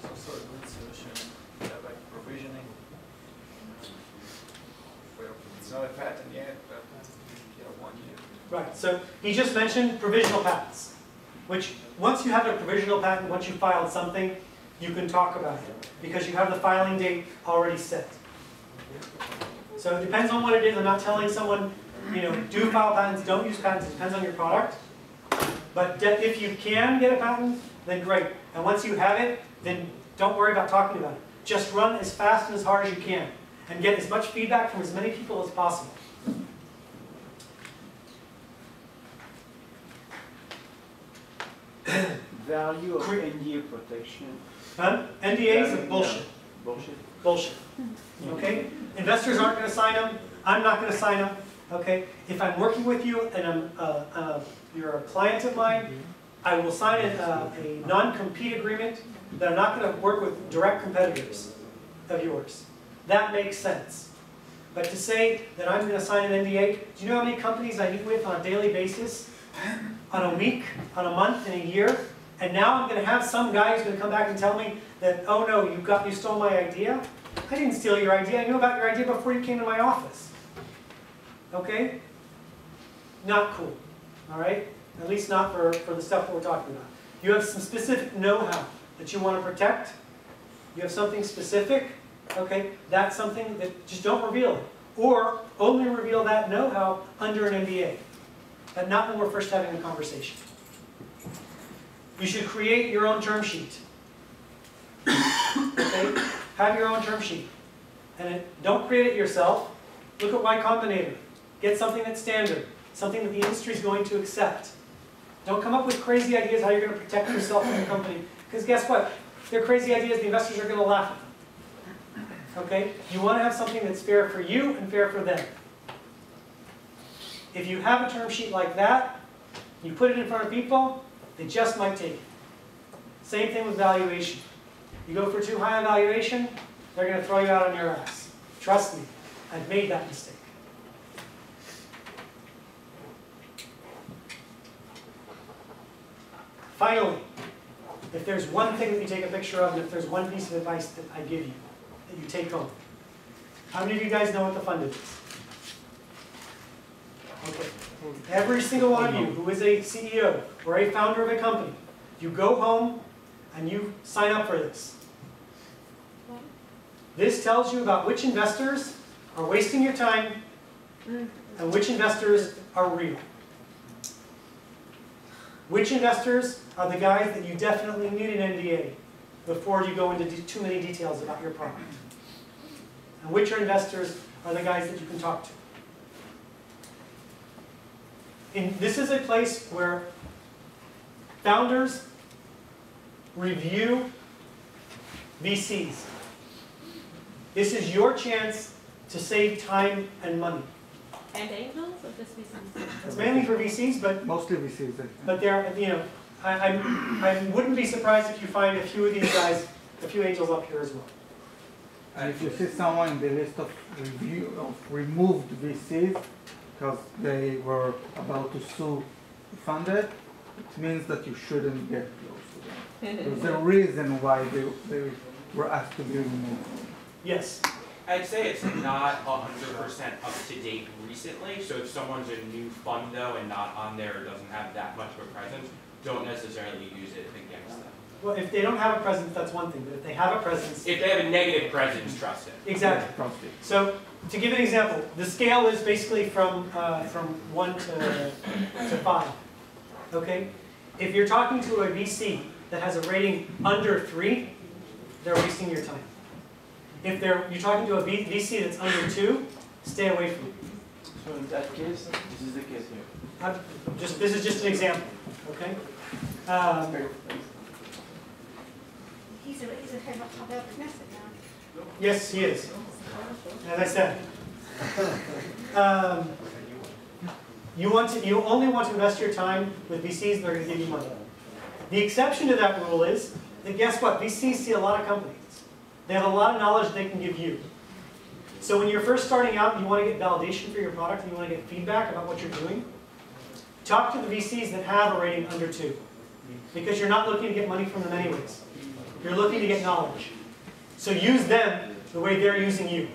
There's also a good solution, like provisioning. Well, it's not a patent yet, but 1 year. Right, so he just mentioned provisional patents, which once you have a provisional patent, once you filed something, you can talk about it because you have the filing date already set. So it depends on what it is. I'm not telling someone, do file patents, don't use patents. It depends on your product. But if you can get a patent, then great. And once you have it, then don't worry about talking about it. Just run as fast and as hard as you can and get as much feedback from as many people as possible. value of NDA protection? Huh? NDAs are bullshit. Bullshit. Bullshit. Okay? Investors aren't going to sign them. I'm not going to sign them. Okay? If I'm working with you and you're a client of mine, I will sign a non-compete agreement that I'm not going to work with direct competitors of yours. That makes sense. But to say that I'm going to sign an NDA, do you know how many companies I meet with on a daily basis, on a week, on a month, and a year? And now I'm going to have some guy who's going to come back and tell me that, oh no, you stole my idea? I didn't steal your idea. I knew about your idea before you came to my office. Okay? Not cool. All right? At least not for the stuff that we're talking about. You have some specific know-how that you want to protect. You have something specific. Okay? That's something that just don't reveal it. Or only reveal that know-how under an NDA. But not when we're first having a conversation. You should create your own term sheet. Okay? Have your own term sheet. And don't create it yourself. Look at Y Combinator. Get something that's standard. Something that the industry is going to accept. Don't come up with crazy ideas how you're going to protect yourself and your company. Because guess what? If they're crazy ideas, the investors are going to laugh at them. Okay? You want to have something that's fair for you and fair for them. If you have a term sheet like that, you put it in front of people, they just might take it. Same thing with valuation. You go for too high a valuation, they're going to throw you out on your ass. Trust me, I've made that mistake. Finally, if there's one thing that you take a picture of, and if there's one piece of advice that I give you, that you take home, how many of you guys know what the fund is? Okay. Every single one of you who is a CEO or a founder of a company, you go home and you sign up for this. This tells you about which investors are wasting your time and which investors are real. Which investors are the guys that you definitely need an NDA before you go into too many details about your product. And which investors are the guys that you can talk to. This is a place where founders review VCs. This is your chance to save time and money. And angels or just VCs? It's mainly for VCs, but Mostly VCs. but there, you know, I wouldn't be surprised if you find a few of these guys, a few angels up here as well. And if you see someone in the list of removed VCs because they were about to sue the funder, it means that you shouldn't get close to them. There's a reason why they were asked to be removed. Yes. I'd say it's not 100% up to date recently, so if someone's a new fundo and not on there or doesn't have that much of a presence, don't necessarily use it against them. Well, if they don't have a presence, that's one thing, but if they have a presence... If they have a negative presence, trust it. Exactly. So, to give an example, the scale is basically from 1 to 5, okay? If you're talking to a VC that has a rating under 3, they're wasting your time. If you're talking to a VC that's under 2, stay away from it. So in that case, this is the case here. This is just an example, okay? He's a head of Knesset now. Yes, he is. As I said, you only want to invest your time with VCs that are going to give you money. The exception to that rule is that guess what? VCs see a lot of companies. They have a lot of knowledge they can give you. So when you're first starting out and you want to get validation for your product and you want to get feedback about what you're doing, talk to the VCs that have a rating under 2. Because you're not looking to get money from them anyways. You're looking to get knowledge. So use them the way they're using you.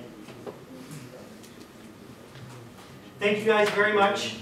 Thank you guys very much.